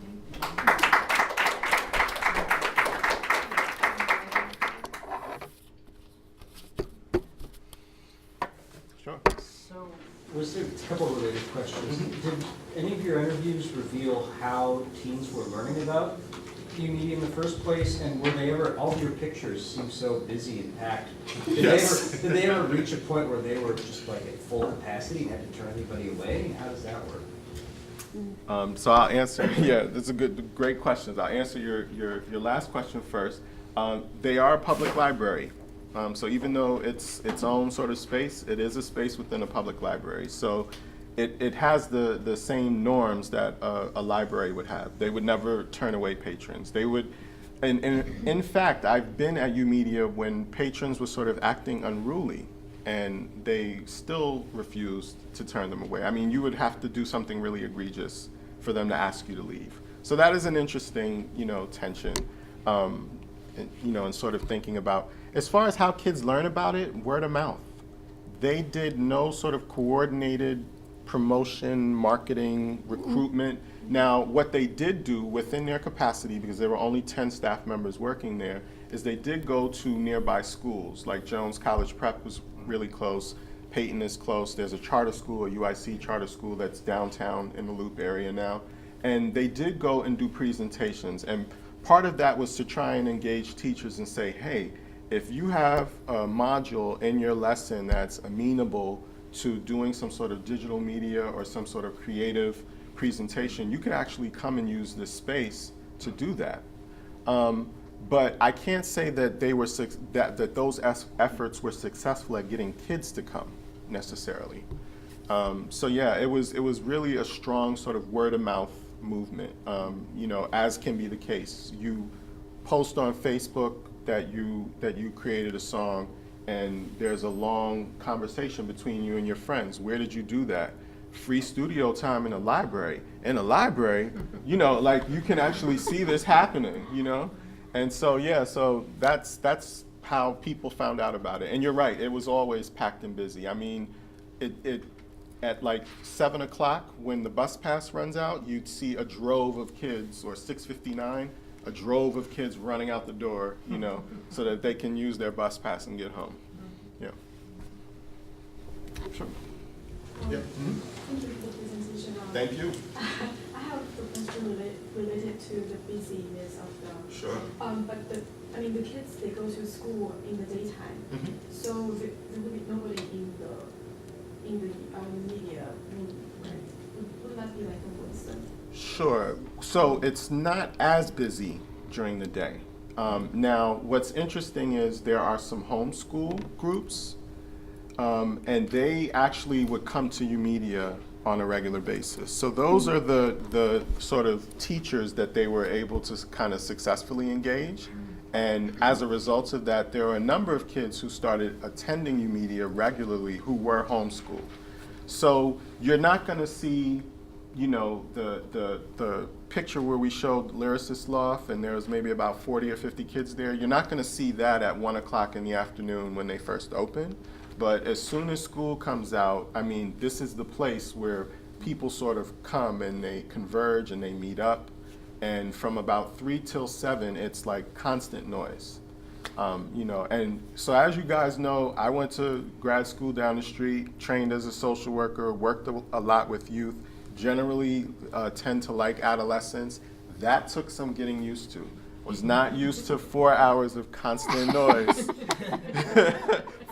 Sure. So, was there a couple of related questions? Did any of your interviews reveal how teens were learning about YOUmedia in the first place? And were they ever, all of your pictures seem so busy and packed. Yes. Did they ever reach a point where they were just like at full capacity and had to turn anybody away? How does that work? So I'll answer, yeah, that's a great questions. I'll answer your last question first. They are a public library. So even though it's its own sort of space, it is a space within a public library. So it has the same norms that a library would have. They would never turn away patrons. They would, and in fact, I've been at YOUmedia when patrons were sort of acting unruly, and they still refused to turn them away. I mean, you would have to do something really egregious for them to ask you to leave. So that is an interesting, tension, and sort of thinking about. As far as how kids learn about it, word of mouth. They did no sort of coordinated promotion, marketing, recruitment. Now, what they did do within their capacity, because there were only 10 staff members working there, is they did go to nearby schools, like Jones College Prep was really close, Peyton is close, there's a charter school, a UIC charter school that's downtown in the Loop area now, and they did go and do presentations, and part of that was to try and engage teachers and say, hey, if you have a module in your lesson that's amenable to doing some sort of digital media or some sort of creative presentation, you could actually come and use this space to do that. But I can't say that they were that those efforts were successful at getting kids to come necessarily. So yeah, it was really a strong sort of word of mouth movement. As can be the case, you post on Facebook that you created a song, and there's a long conversation between you and your friends. Where did you do that? Free studio time in a library. In a library, like you can actually see this happening, And so yeah, so that's how people found out about it. And you're right, it was always packed and busy. I mean, it at like 7 o'clock when the bus pass runs out, you'd see a drove of kids, or 6:59, a drove of kids running out the door, so that they can use their bus pass and get home. Yeah. Sure. Yeah. Thank you for the presentation. Thank you. I have a question related to the busyness of the. Sure. But the kids, they go to school in the daytime, so there will be nobody in the media room, right? Would that be like a Wednesday? Sure. So it's not as busy during the day. Now, what's interesting is there are some homeschool groups, and they actually would come to YOUmedia on a regular basis. So those are the sort of teachers that they were able to kind of successfully engage. And as a result of that, there are a number of kids who started attending YOUmedia regularly who were homeschooled. So you're not going to see, the picture where we showed Lyricist Loft and there was maybe about 40 or 50 kids there. You're not going to see that at 1 o'clock in the afternoon when they first open. But as soon as school comes out, I mean, this is the place where people sort of come and they converge and they meet up. And from about 3 till 7, it's like constant noise. And so as you guys know, I went to grad school down the street, trained as a social worker, worked a lot with youth, generally tend to like adolescents. That took some getting used to. Was not used to 4 hours of constant noise,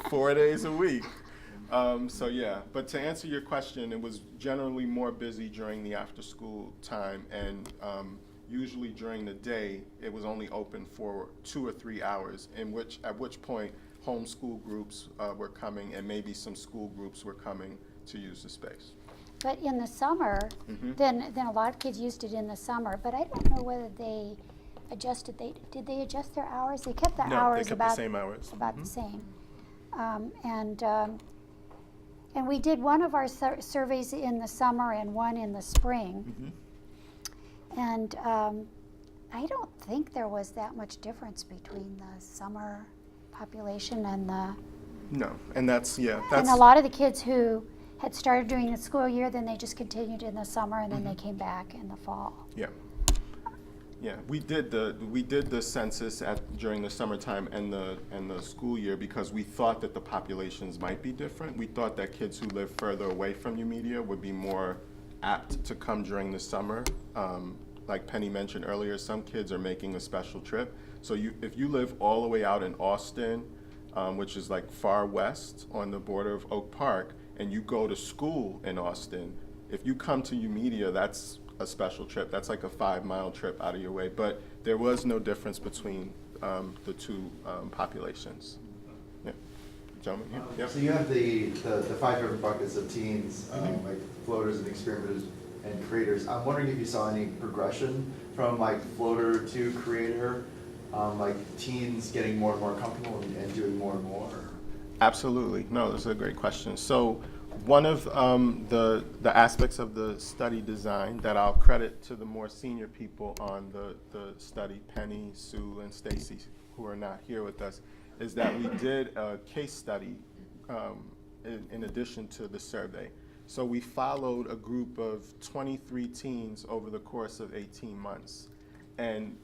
4 days a week. So yeah, but to answer your question, it was generally more busy during the after school time, and usually during the day, it was only open for 2 or 3 hours, at which point homeschool groups were coming, and maybe some school groups were coming to use the space. But in the summer, then a lot of kids used it in the summer, but I don't know whether they adjusted, did they adjust their hours? They kept their No, hours they kept about the same hours. about the same. And we did one of our surveys in the summer and one in the spring. And I don't think there was that much difference between the summer population and the... No, and that's, yeah, And that's... a lot of the kids who had started during the school year, then they just continued in the summer, and then they came back in the fall. Yeah. Yeah, we did the census during the summertime and the school year because we thought that the populations might be different. We thought that kids who live further away from YOUmedia would be more apt to come during the summer. Like Penny mentioned earlier, some kids are making a special trip. So if you live all the way out in Austin, which is like far west on the border of Oak Park, and you go to school in Austin, if you come to YOUmedia, that's a special trip. That's like a 5-mile trip out of your way. But there was no difference between the two populations. Yeah. Gentlemen here? Yep. So you have the 5 different buckets of teens, like floaters and experimenters and creators. I'm wondering if you saw any progression from like floater to creator, like teens getting more and more comfortable and doing more and more? Absolutely. No, this is a great question. So one of the aspects of the study design that I'll credit to the more senior people on the study, Penny, Sue, and Stacy, who are not here with us, is that we did a case study in addition to the survey. So we followed a group of 23 teens over the course of 18 months. And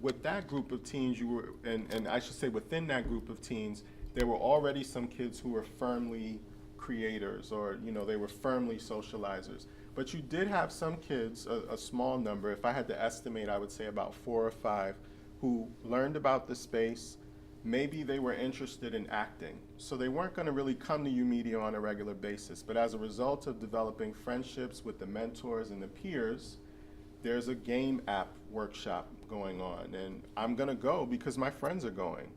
with that group of teens, and I should say within that group of teens, there were already some kids who were firmly creators, or they were firmly socializers. But you did have some kids, a small number, if I had to estimate, I would say about 4 or 5, who learned about the space. Maybe they were interested in acting. So they weren't going to really come to YOUmedia on a regular basis. But as a result of developing friendships with the mentors and the peers, there's a game app workshop going on. And I'm going to go because my friends are going.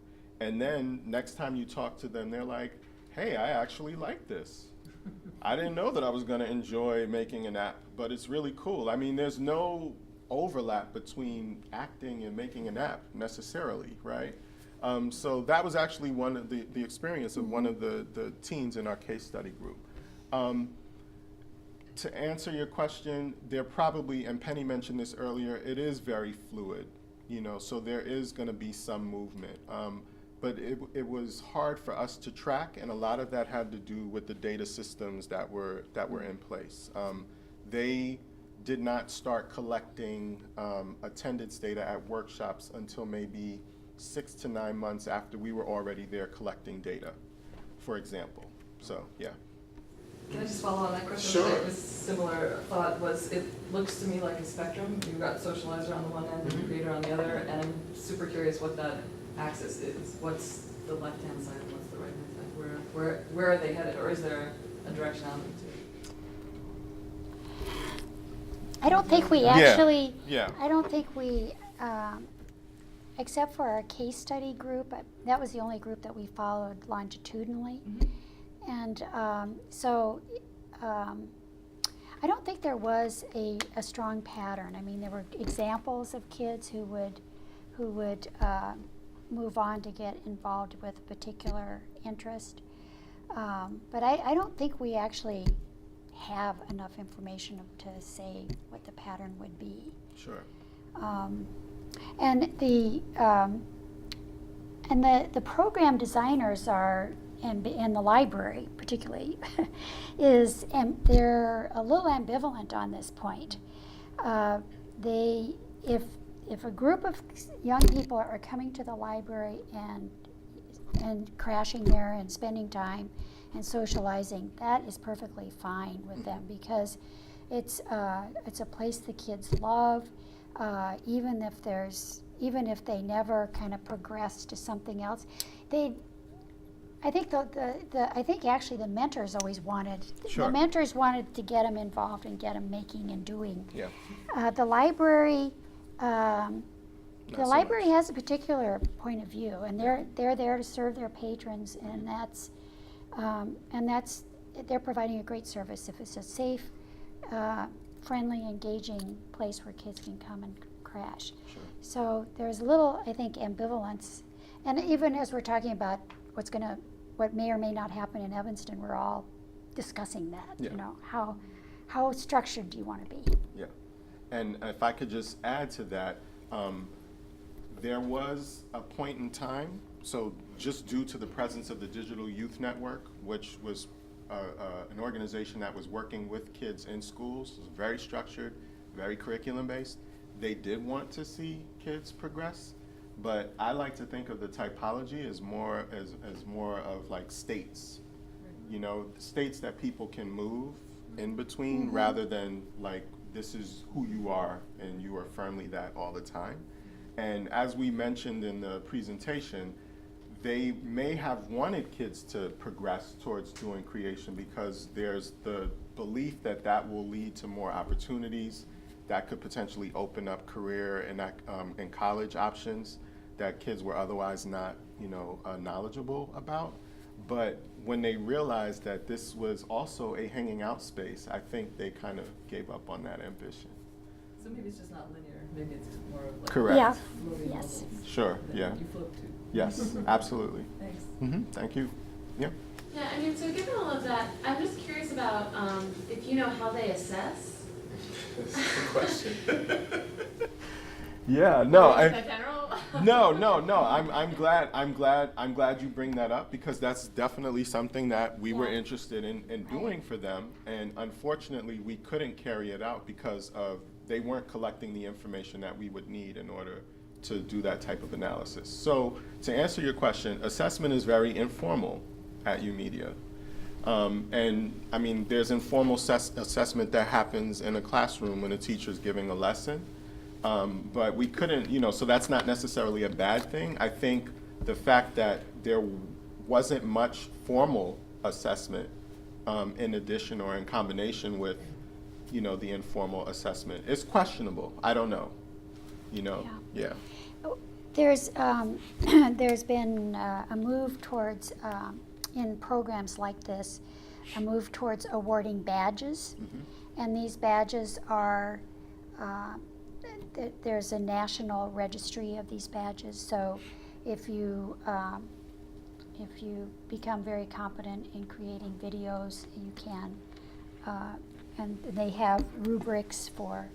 And then next time you talk to them, they're like, hey, I actually like this. I didn't know that I was going to enjoy making an app, but it's really cool. I mean, there's no overlap between acting and making an app necessarily, right? So that was actually one of the experience of one of the teens in our case study group. To answer your question, there probably, and Penny mentioned this earlier, it is very fluid, so there is going to be some movement. But it was hard for us to track, and a lot of that had to do with the data systems that were in place. They did not start collecting attendance data at workshops until maybe 6 to 9 months after we were already there collecting data, for example. So, yeah. Can I just follow on that question? Sure. It was similar thought was, it looks to me like a spectrum. You've got socializer on the one end and creator on the other, and I'm super curious what that axis is. What's the left-hand side and what's the right-hand side? Where are they headed, or is there a directionality to it? I don't think we actually, Yeah. I don't think we, except for our case study group, that was the only group that we followed longitudinally. And so I don't think there was a strong pattern. I mean, there were examples of kids who would move on to get involved with a particular interest. But I don't think we actually have enough information to say what the pattern would be. Sure. And the program designers are, and the library particularly, they're a little ambivalent on this point. If a group of young people are coming to the library and crashing there and spending time and socializing, that is perfectly fine with them because it's a place the kids love, even if they never kind of progress to something else. I think actually the mentors always wanted, Sure. the mentors wanted to get them involved and get them making and doing. Yeah. The library, so has a particular point of view, and they're there to serve their patrons, and they're providing a great service. If it's a safe, friendly, engaging place where kids can come and crash. Sure. So there's a little, I think, ambivalence, and even as we're talking about what may or may not happen in Evanston, we're all discussing that, Yeah. you know, how structured do you want to be? Yeah, and if I could just add to that, there was a point in time, so just due to the presence of the Digital Youth Network, which was an organization that was working with kids in schools, it was very structured, very curriculum-based. They did want to see kids progress, but I like to think of the typology as more of like states, you know, states that people can move in between rather than like this is who you are and you are firmly that all the time. And as we mentioned in the presentation, they may have wanted kids to progress towards doing creation because there's the belief that that will lead to more opportunities, that could potentially open up career and college options that kids were otherwise not, you know, knowledgeable about. But when they realized that this was also a hanging out space, I think they kind of gave up on that ambition. So maybe it's just not linear, maybe it's more of like. Correct. Yeah. Floating Yes. bubbles Sure, that yeah. You float to. Yes, absolutely. Thanks. Thank you. Yeah. Yeah, I mean, so given all of that, I'm just curious about if you know how they assess. That's the question. Yeah, no, Is that general? no. I'm glad you bring that up because that's definitely something that we were Yeah. interested in doing for them, and unfortunately we couldn't carry it out because they weren't collecting the information that we would need in order to do that type of analysis. So to answer your question, assessment is very informal at YOUmedia. And I mean, there's informal assessment that happens in a classroom when a teacher's giving a lesson. But we couldn't, you know, so that's not necessarily a bad thing. I think the fact that there wasn't much formal assessment in addition or in combination with, you know, the informal assessment is questionable. I don't know, you know, yeah. There's been a move towards, in programs like this, a move towards awarding badges. And these badges are, there's a national registry of these badges. So if you become very competent in creating videos, you can, and they have rubrics for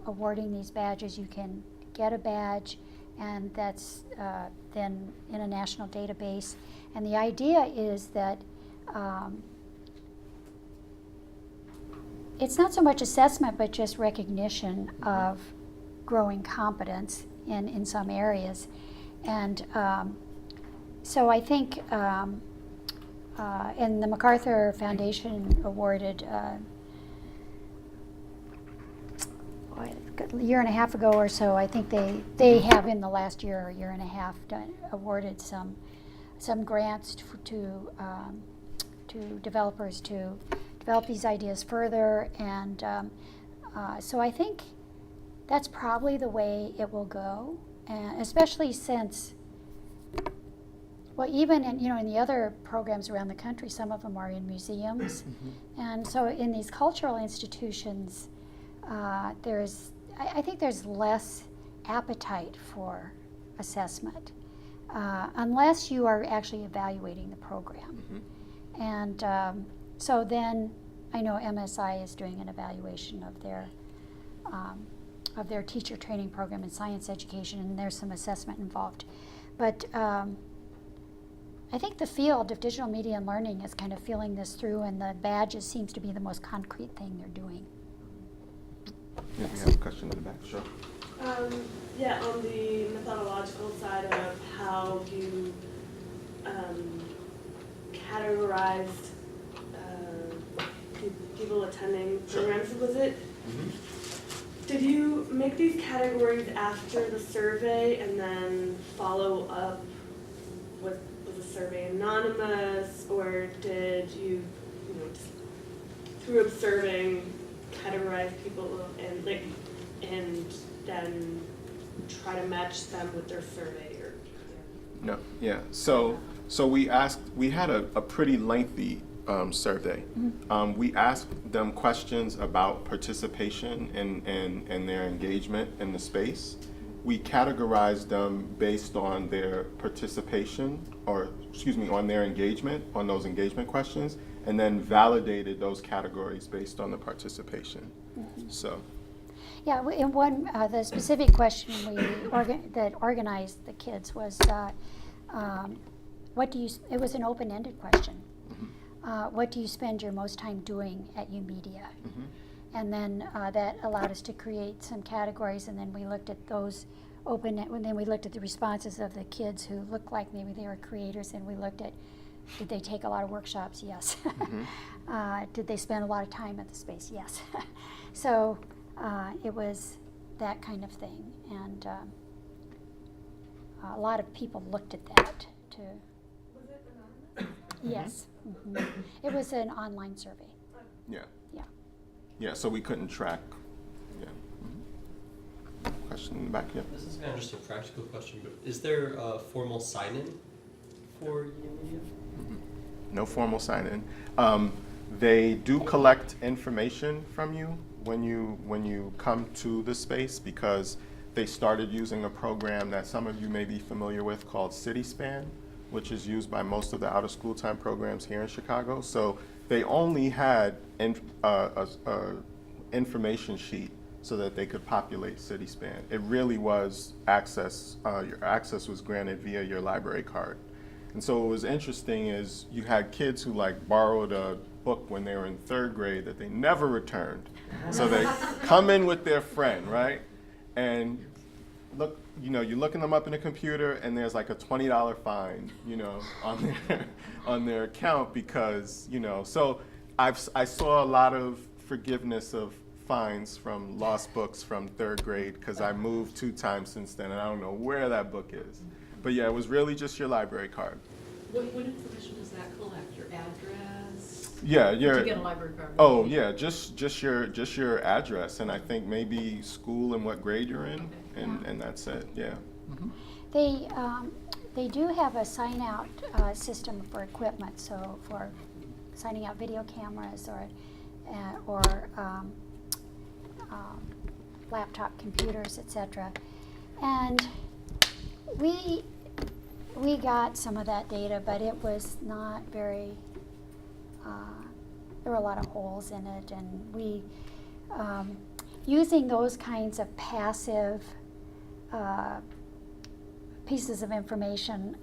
awarding these badges. You can get a badge, and that's then in a national database. And the idea is that it's not so much assessment, but just recognition of growing competence in some areas. And so I think, and the MacArthur Foundation awarded a year and a half ago or so, I think they have in the last year or year and a half awarded some grants to developers to develop these ideas further, and so I think that's probably the way it will go, and especially since, well, even in the other programs around the country, some of them are in museums, and so in these cultural institutions, I think there's less appetite for assessment unless you are actually evaluating the program. And so then I know MSI is doing an evaluation of their teacher training program in science education, and there's some assessment involved. But I think the field of digital media and learning is kind of feeling this through, and the badges seems to be the most concrete thing they're doing. Yeah, we have a question in the back, sure. Yeah, on the methodological side of how you categorized people attending programs, was it? Did you make these categories after the survey and then follow up with, was the survey anonymous, or did you, just through observing, categorize people and then try to match them with their survey? Or No, yeah. So we had a pretty lengthy survey. We asked them questions about participation and their engagement in the space. we categorized them based on their participation, or excuse me, on their engagement, on those engagement questions, and then validated those categories based on the participation. So. Yeah, in one, the specific question that organized the kids was, it was an open-ended question. What do you spend your most time doing at YOUmedia? And then that allowed us to create some categories, and then we looked at those and then we looked at the responses of the kids who looked like maybe they were creators, and we looked at, did they take a lot of workshops? Yes. Did they spend a lot of time at the space? Yes. So it was that kind of thing, and a lot of people looked at that too. Was it anonymous? Yes. It was an online survey. Yeah. Yeah. Yeah, so we couldn't track. Yeah. Question in the back, yeah. This is kind of just a practical question, but is there a formal sign-in for YOUmedia? No formal sign-in. They do collect information from you when you come to the space, because they started using a program that some of you may be familiar with called CitySpan, which is used by most of the out-of-school time programs here in Chicago. So they only had information sheet so that they could populate CitySpan. It really was access, your access was granted via your library card. And so what was interesting is you had kids who like borrowed a book when they were in 3rd grade that they never returned. So they come in with their friend, right? And look, you're looking them up in the computer, and there's like a $20 fine, on their account because, so I saw a lot of forgiveness of fines from lost books from 3rd grade because I moved 2 times since then, and I don't know where that book is. But yeah, it was really just your library card. What information does that collect? Your address? Yeah, Did you get a library card? Oh yeah, just your address, and I think maybe school and what grade you're in, and that's it. Yeah. They do have a sign out system for equipment, so for signing out video cameras or laptop computers, etc. And we got some of that data, but it was not very. There were a lot of holes in it, and we using those kinds of passive pieces of information.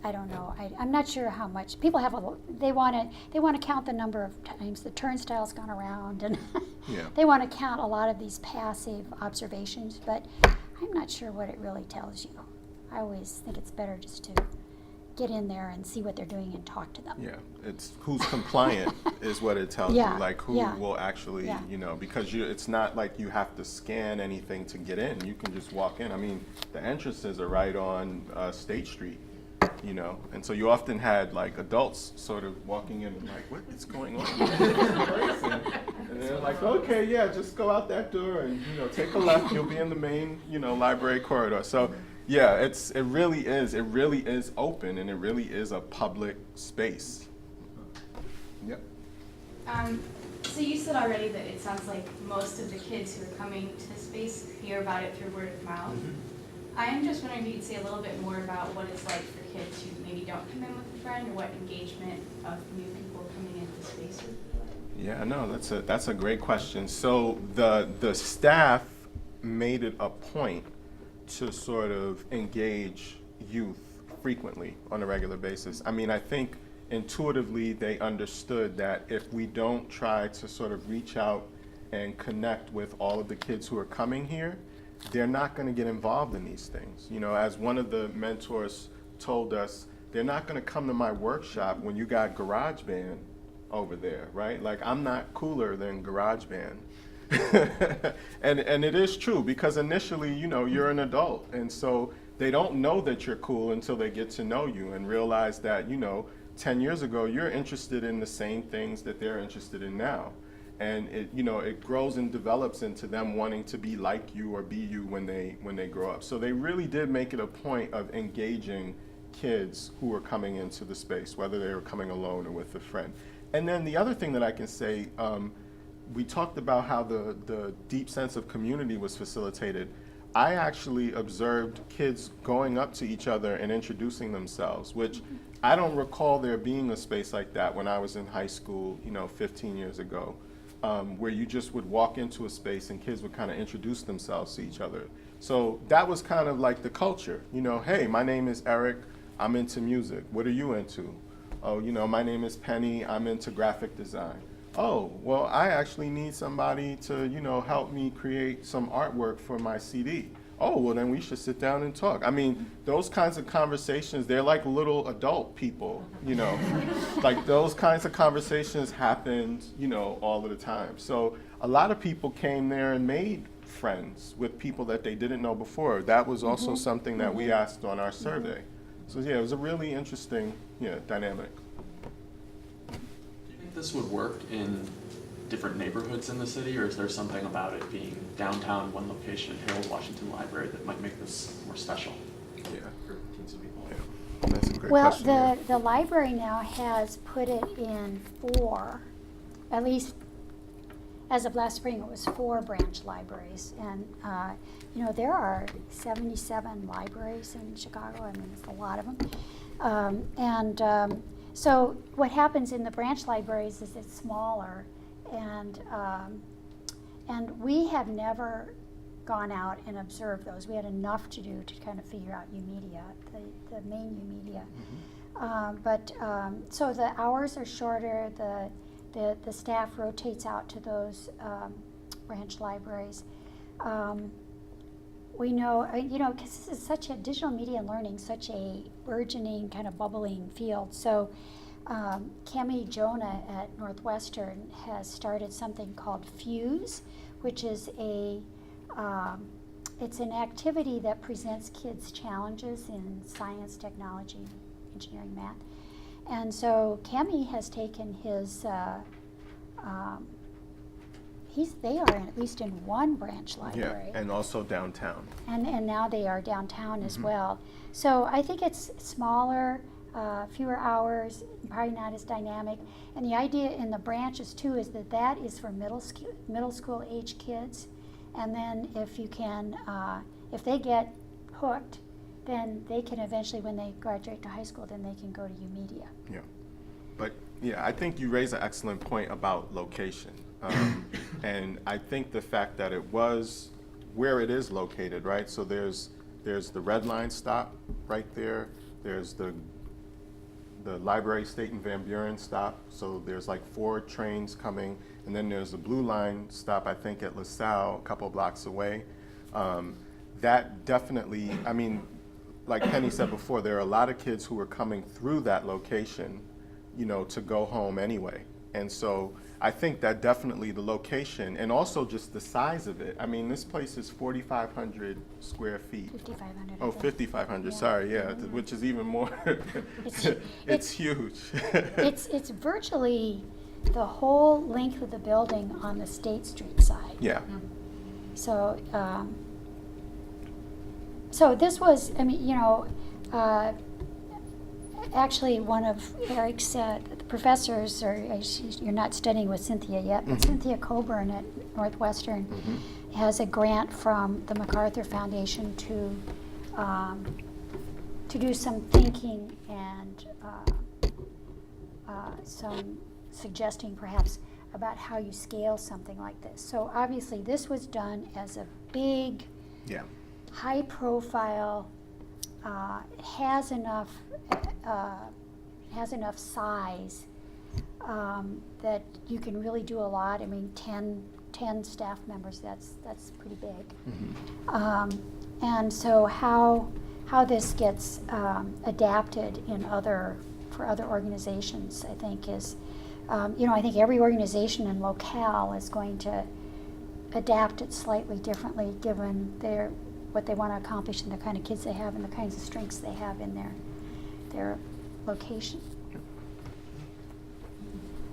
I don't know. I'm not sure how much people have. They want to count the number of times the turnstile's gone around, and Yeah. they want to count a lot of these passive observations. But I'm not sure what it really tells you. I always think it's better just to get in there and see what they're doing and talk to them. Yeah, it's who's compliant is what it tells Yeah, you, like who yeah. will actually, Yeah. because it's not like you have to scan anything to get in. You can just walk in. I mean, the entrances are right on State Street, and so you often had like adults sort of walking in and like, what is going on? And they're like, okay, yeah, just go out that door and take a left. You'll be in the main library corridor. So. Yeah, it really is open, and it really is a public space. Yep. So you said already that it sounds like most of the kids who are coming to the space hear about it through word of mouth. Mm-hmm. I am just wondering if you could say a little bit more about what it's like for kids who maybe don't come in with a friend, or what engagement of new people coming into the space would be like. Yeah, no, that's a great question. So the staff made it a point to sort of engage youth frequently on a regular basis. I mean, I think intuitively they understood that if we don't try to sort of reach out and connect with all of the kids who are coming here, they're not going to get involved in these things. As one of the mentors told us, they're not going to come to my workshop when you got GarageBand over there, right? Like, I'm not cooler than GarageBand. and it is true, because initially, you're an adult, and so they don't know that you're cool until they get to know you and realize that, 10 years ago, you're interested in the same things that they're interested in now. And it grows and develops into them wanting to be like you or be you when they grow up. So they really did make it a point of engaging kids who were coming into the space, whether they were coming alone or with a friend. And then the other thing that I can say, we talked about how the deep sense of community was facilitated. I actually observed kids going up to each other and introducing themselves, which I don't recall there being a space like that when I was in high school, 15 years ago, where you just would walk into a space and kids would kind of introduce themselves to each other. So that was kind of like the culture, hey, my name is Eric, I'm into music. What are you into? Oh, my name is Penny, I'm into graphic design. Oh, well, I actually need somebody to, help me create some artwork for my CD. Oh, well, then we should sit down and talk. I mean, those kinds of conversations, they're like little adult people, Like those kinds of conversations happened, all of the time. So a lot of people came there and made friends with people that they didn't know before. That was also something that we asked on our survey. So yeah, it was a really interesting, dynamic. This would work in different neighborhoods in the city, or is there something about it being downtown, one location, Harold Washington Library, that might make this more special for teams of people? Yeah. That's a great Well, question. Yeah. the library now has put it in 4, at least as of last spring, it was 4 branch libraries. And, there are 77 libraries in Chicago. I mean, it's a lot of them. So what happens in the branch libraries is it's smaller, and we have never gone out and observed those. We had enough to do to kind of figure out YOUmedia, the main YOUmedia. So the hours are shorter. The staff rotates out to those branch libraries. We know, because this is such a digital media and learning, such a burgeoning, kind of bubbling field. So Cami Jonah at Northwestern has started something called Fuse, which is it's an activity that presents kids challenges in science, technology, engineering, math. And so Cami has taken his, they are at least in one branch library. Yeah, and also downtown. And now they are downtown as well. So I think it's smaller, fewer hours, probably not as dynamic. And the idea in the branches too is that is for middle school age kids. And then if you can, if they get hooked, then they can eventually, when they graduate to high school, then they can go to YOUmedia. Yeah, but I think you raise an excellent point about location. And I think the fact that it was where it is located, right? So there's the Red Line stop right there. There's the Library State and Van Buren stop. So there's like 4 trains coming. And then there's the Blue Line stop, I think, at LaSalle, a couple blocks away. That definitely, I mean, like Penny said before, there are a lot of kids who are coming through that location, to go home anyway. And so I think that definitely the location and also just the size of it. I mean, this place is 4,500 square feet. 5,500. Oh, 5,500, Yeah. sorry, yeah, which is even more. It's huge. It's virtually the whole length of the building on the State Street side. Yeah. So, so this was, I mean, actually one of Eric's professors, you're not studying with Cynthia yet, but Cynthia Coburn at Northwestern has a grant from the MacArthur Foundation to do some thinking and some suggesting perhaps about how you scale something like this. So obviously this was done as a big, high profile, has enough size that you can really do a lot. I mean, 10 staff members, that's pretty big. And so how this gets adapted for other organizations, I think is, I think every organization and locale is going to adapt it slightly differently given what they want to accomplish and the kind of kids they have and the kinds of strengths they have in their location.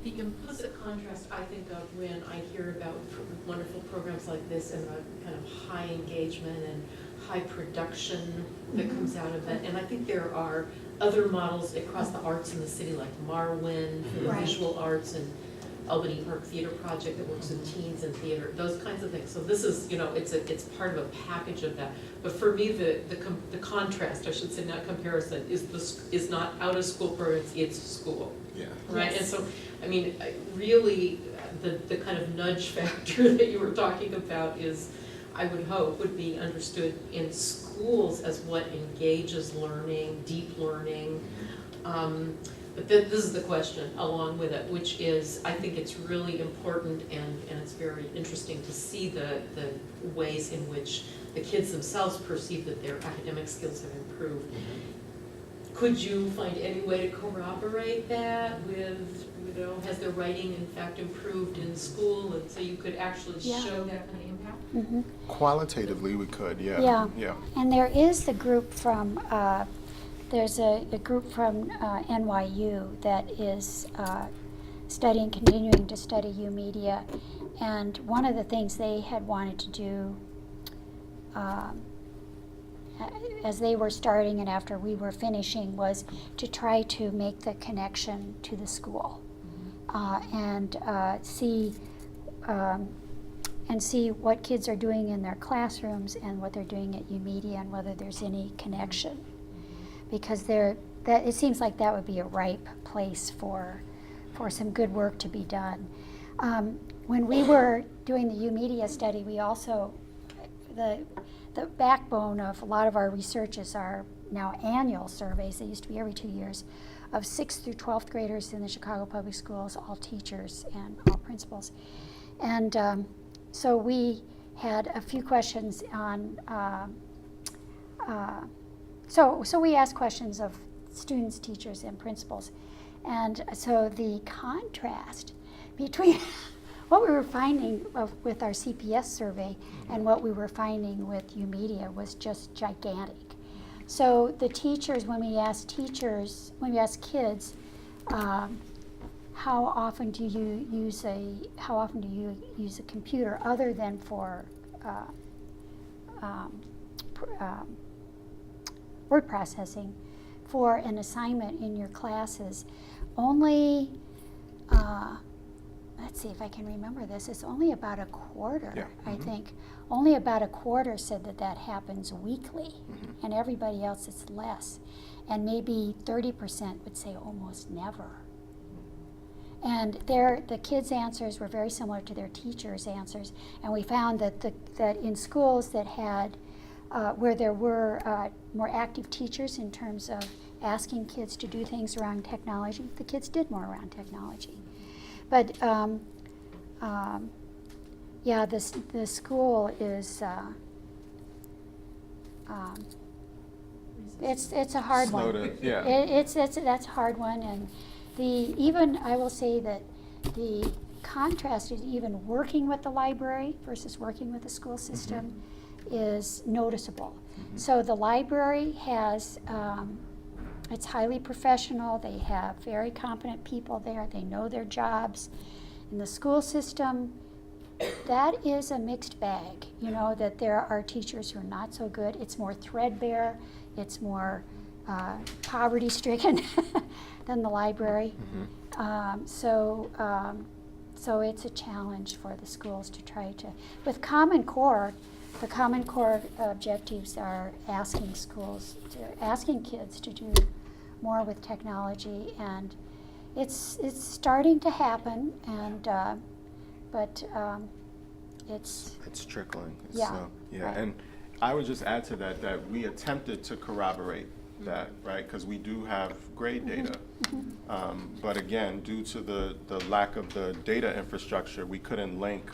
The implicit contrast I think of when I hear about wonderful programs like this and a kind of high engagement and high production that comes out of it. And I think there are other models across the arts in the city like Marwin for the visual arts and Albany Art Theater Project that works with teens and theater, those kinds of things. So this is, you know, it's part of a package of that. But for me, the contrast, I should say, not comparison, is not out of school programs, it's school. Yeah. Right, Yes. and so, I mean, really, the kind of nudge factor that you were talking about is, I would hope, would be understood in schools as what engages learning, deep learning. But this is the question along with it, which is, I think it's really important and it's very interesting to see the ways in which the kids themselves perceive that their academic skills have improved. Could you find any way to corroborate that with, you know, has their writing in fact improved in school, and so you could actually Yeah. show that kind of impact? Mhm. Qualitatively, we could, yeah. Yeah. Yeah. And there is the group from, there's a group from NYU that is continuing to study YOUmedia. And one of the things they had wanted to do as they were starting and after we were finishing was to try to make the connection to the school and see what kids are doing in their classrooms and what they're doing at YOUmedia and whether there's any connection. Because it seems like that would be a ripe place for some good work to be done. When we were doing the YOUmedia study, we also, the backbone of a lot of our research is our now annual surveys, they used to be every 2 years, of 6th through 12th graders in the Chicago Public Schools, all teachers and all principals. And so we had a few questions on, so we asked questions of students, teachers, and principals. And so the contrast between what we were finding with our CPS survey and what we were finding with YOUmedia was just gigantic. So the teachers, when we asked kids, how often do you use a computer other than for word processing for an assignment in your classes, only let's see if I can remember this, it's only about a quarter, Yeah. I think. Only about a quarter said that happens weekly, and everybody else it's less. And maybe 30% would say almost never. And the kids' answers were very similar to their teachers' answers, and we found that in schools that had, where there were more active teachers in terms of asking kids to do things around technology, the kids did more around technology. But yeah, the school is it's a hard one. Yeah. That's a hard one, and even I will say that the contrast is even working with the library versus working with the school system is noticeable. So the library has. It's highly professional. They have very competent people there. They know their jobs. In the school system, that is a mixed bag. You know, that there are teachers who are not so good. It's more threadbare. It's more poverty-stricken than the library. So it's a challenge for the schools to try to, with Common Core, the Common Core objectives are asking kids to do more with technology, and it's starting to happen, and but it's trickling. Yeah, yeah. right. And I would just add to that we attempted to corroborate that, right? Because we do have grade data, but again, due to the lack of the data infrastructure, we couldn't link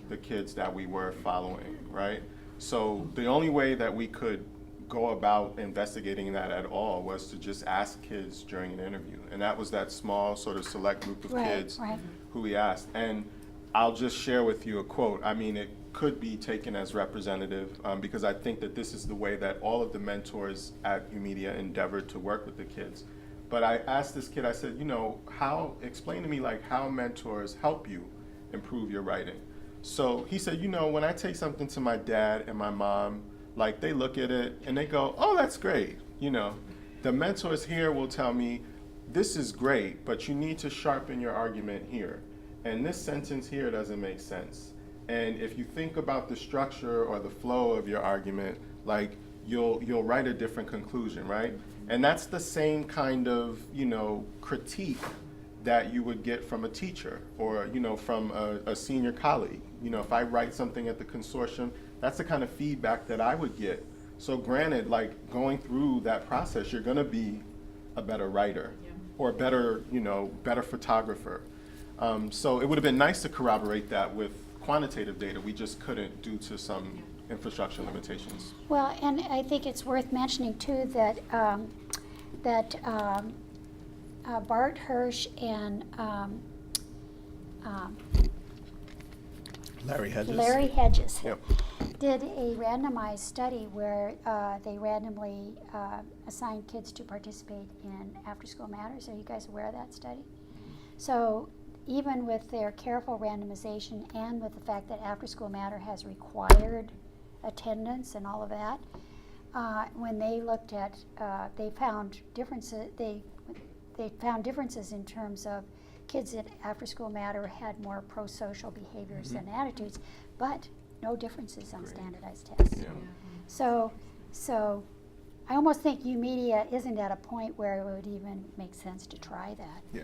the kids that we were following, right? So the only way that we could go about investigating that at all was to just ask kids during an interview. And that was that small sort of select group of kids who we asked. And I'll just share with you a quote. I mean, it could be taken as representative because I think that this is the way that all of the mentors at YOUmedia endeavored to work with the kids. But I asked this kid, I said, you know, explain to me like how mentors help you improve your writing. So he said, you know, when I take something to my dad and my mom, like they look at it and they go, oh, that's great. You know, the mentors here will tell me, this is great, but you need to sharpen your argument here. and this sentence here doesn't make sense. And if you think about the structure or the flow of your argument, like you'll write a different conclusion, right? And that's the same kind of, critique that you would get from a teacher or, from a senior colleague. If I write something at the consortium, that's the kind of feedback that I would get. So granted, like going through that process, you're gonna be a better writer or a better, better photographer. So it would have been nice to corroborate that with quantitative data. We just couldn't due to some infrastructure limitations. Well, and I think it's worth mentioning too that Bart Hirsch and Larry Hedges. Larry Hedges Yep. did a randomized study where they randomly assigned kids to participate in after-school matters. Are you guys aware of that study? So even with their careful randomization and with the fact that after-school matter has required attendance and all of that, when they looked at, they found differences. They found differences in terms of kids at after-school matter had more pro-social behaviors and attitudes, but no differences on standardized tests. Yeah. So I almost think YOUmedia isn't at a point where it would even make sense to try that. Yeah.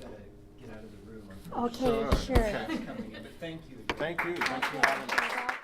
Gotta get out of the room. Okay, sure. Chat's coming in, but thank you. Thank you. Thanks for having me.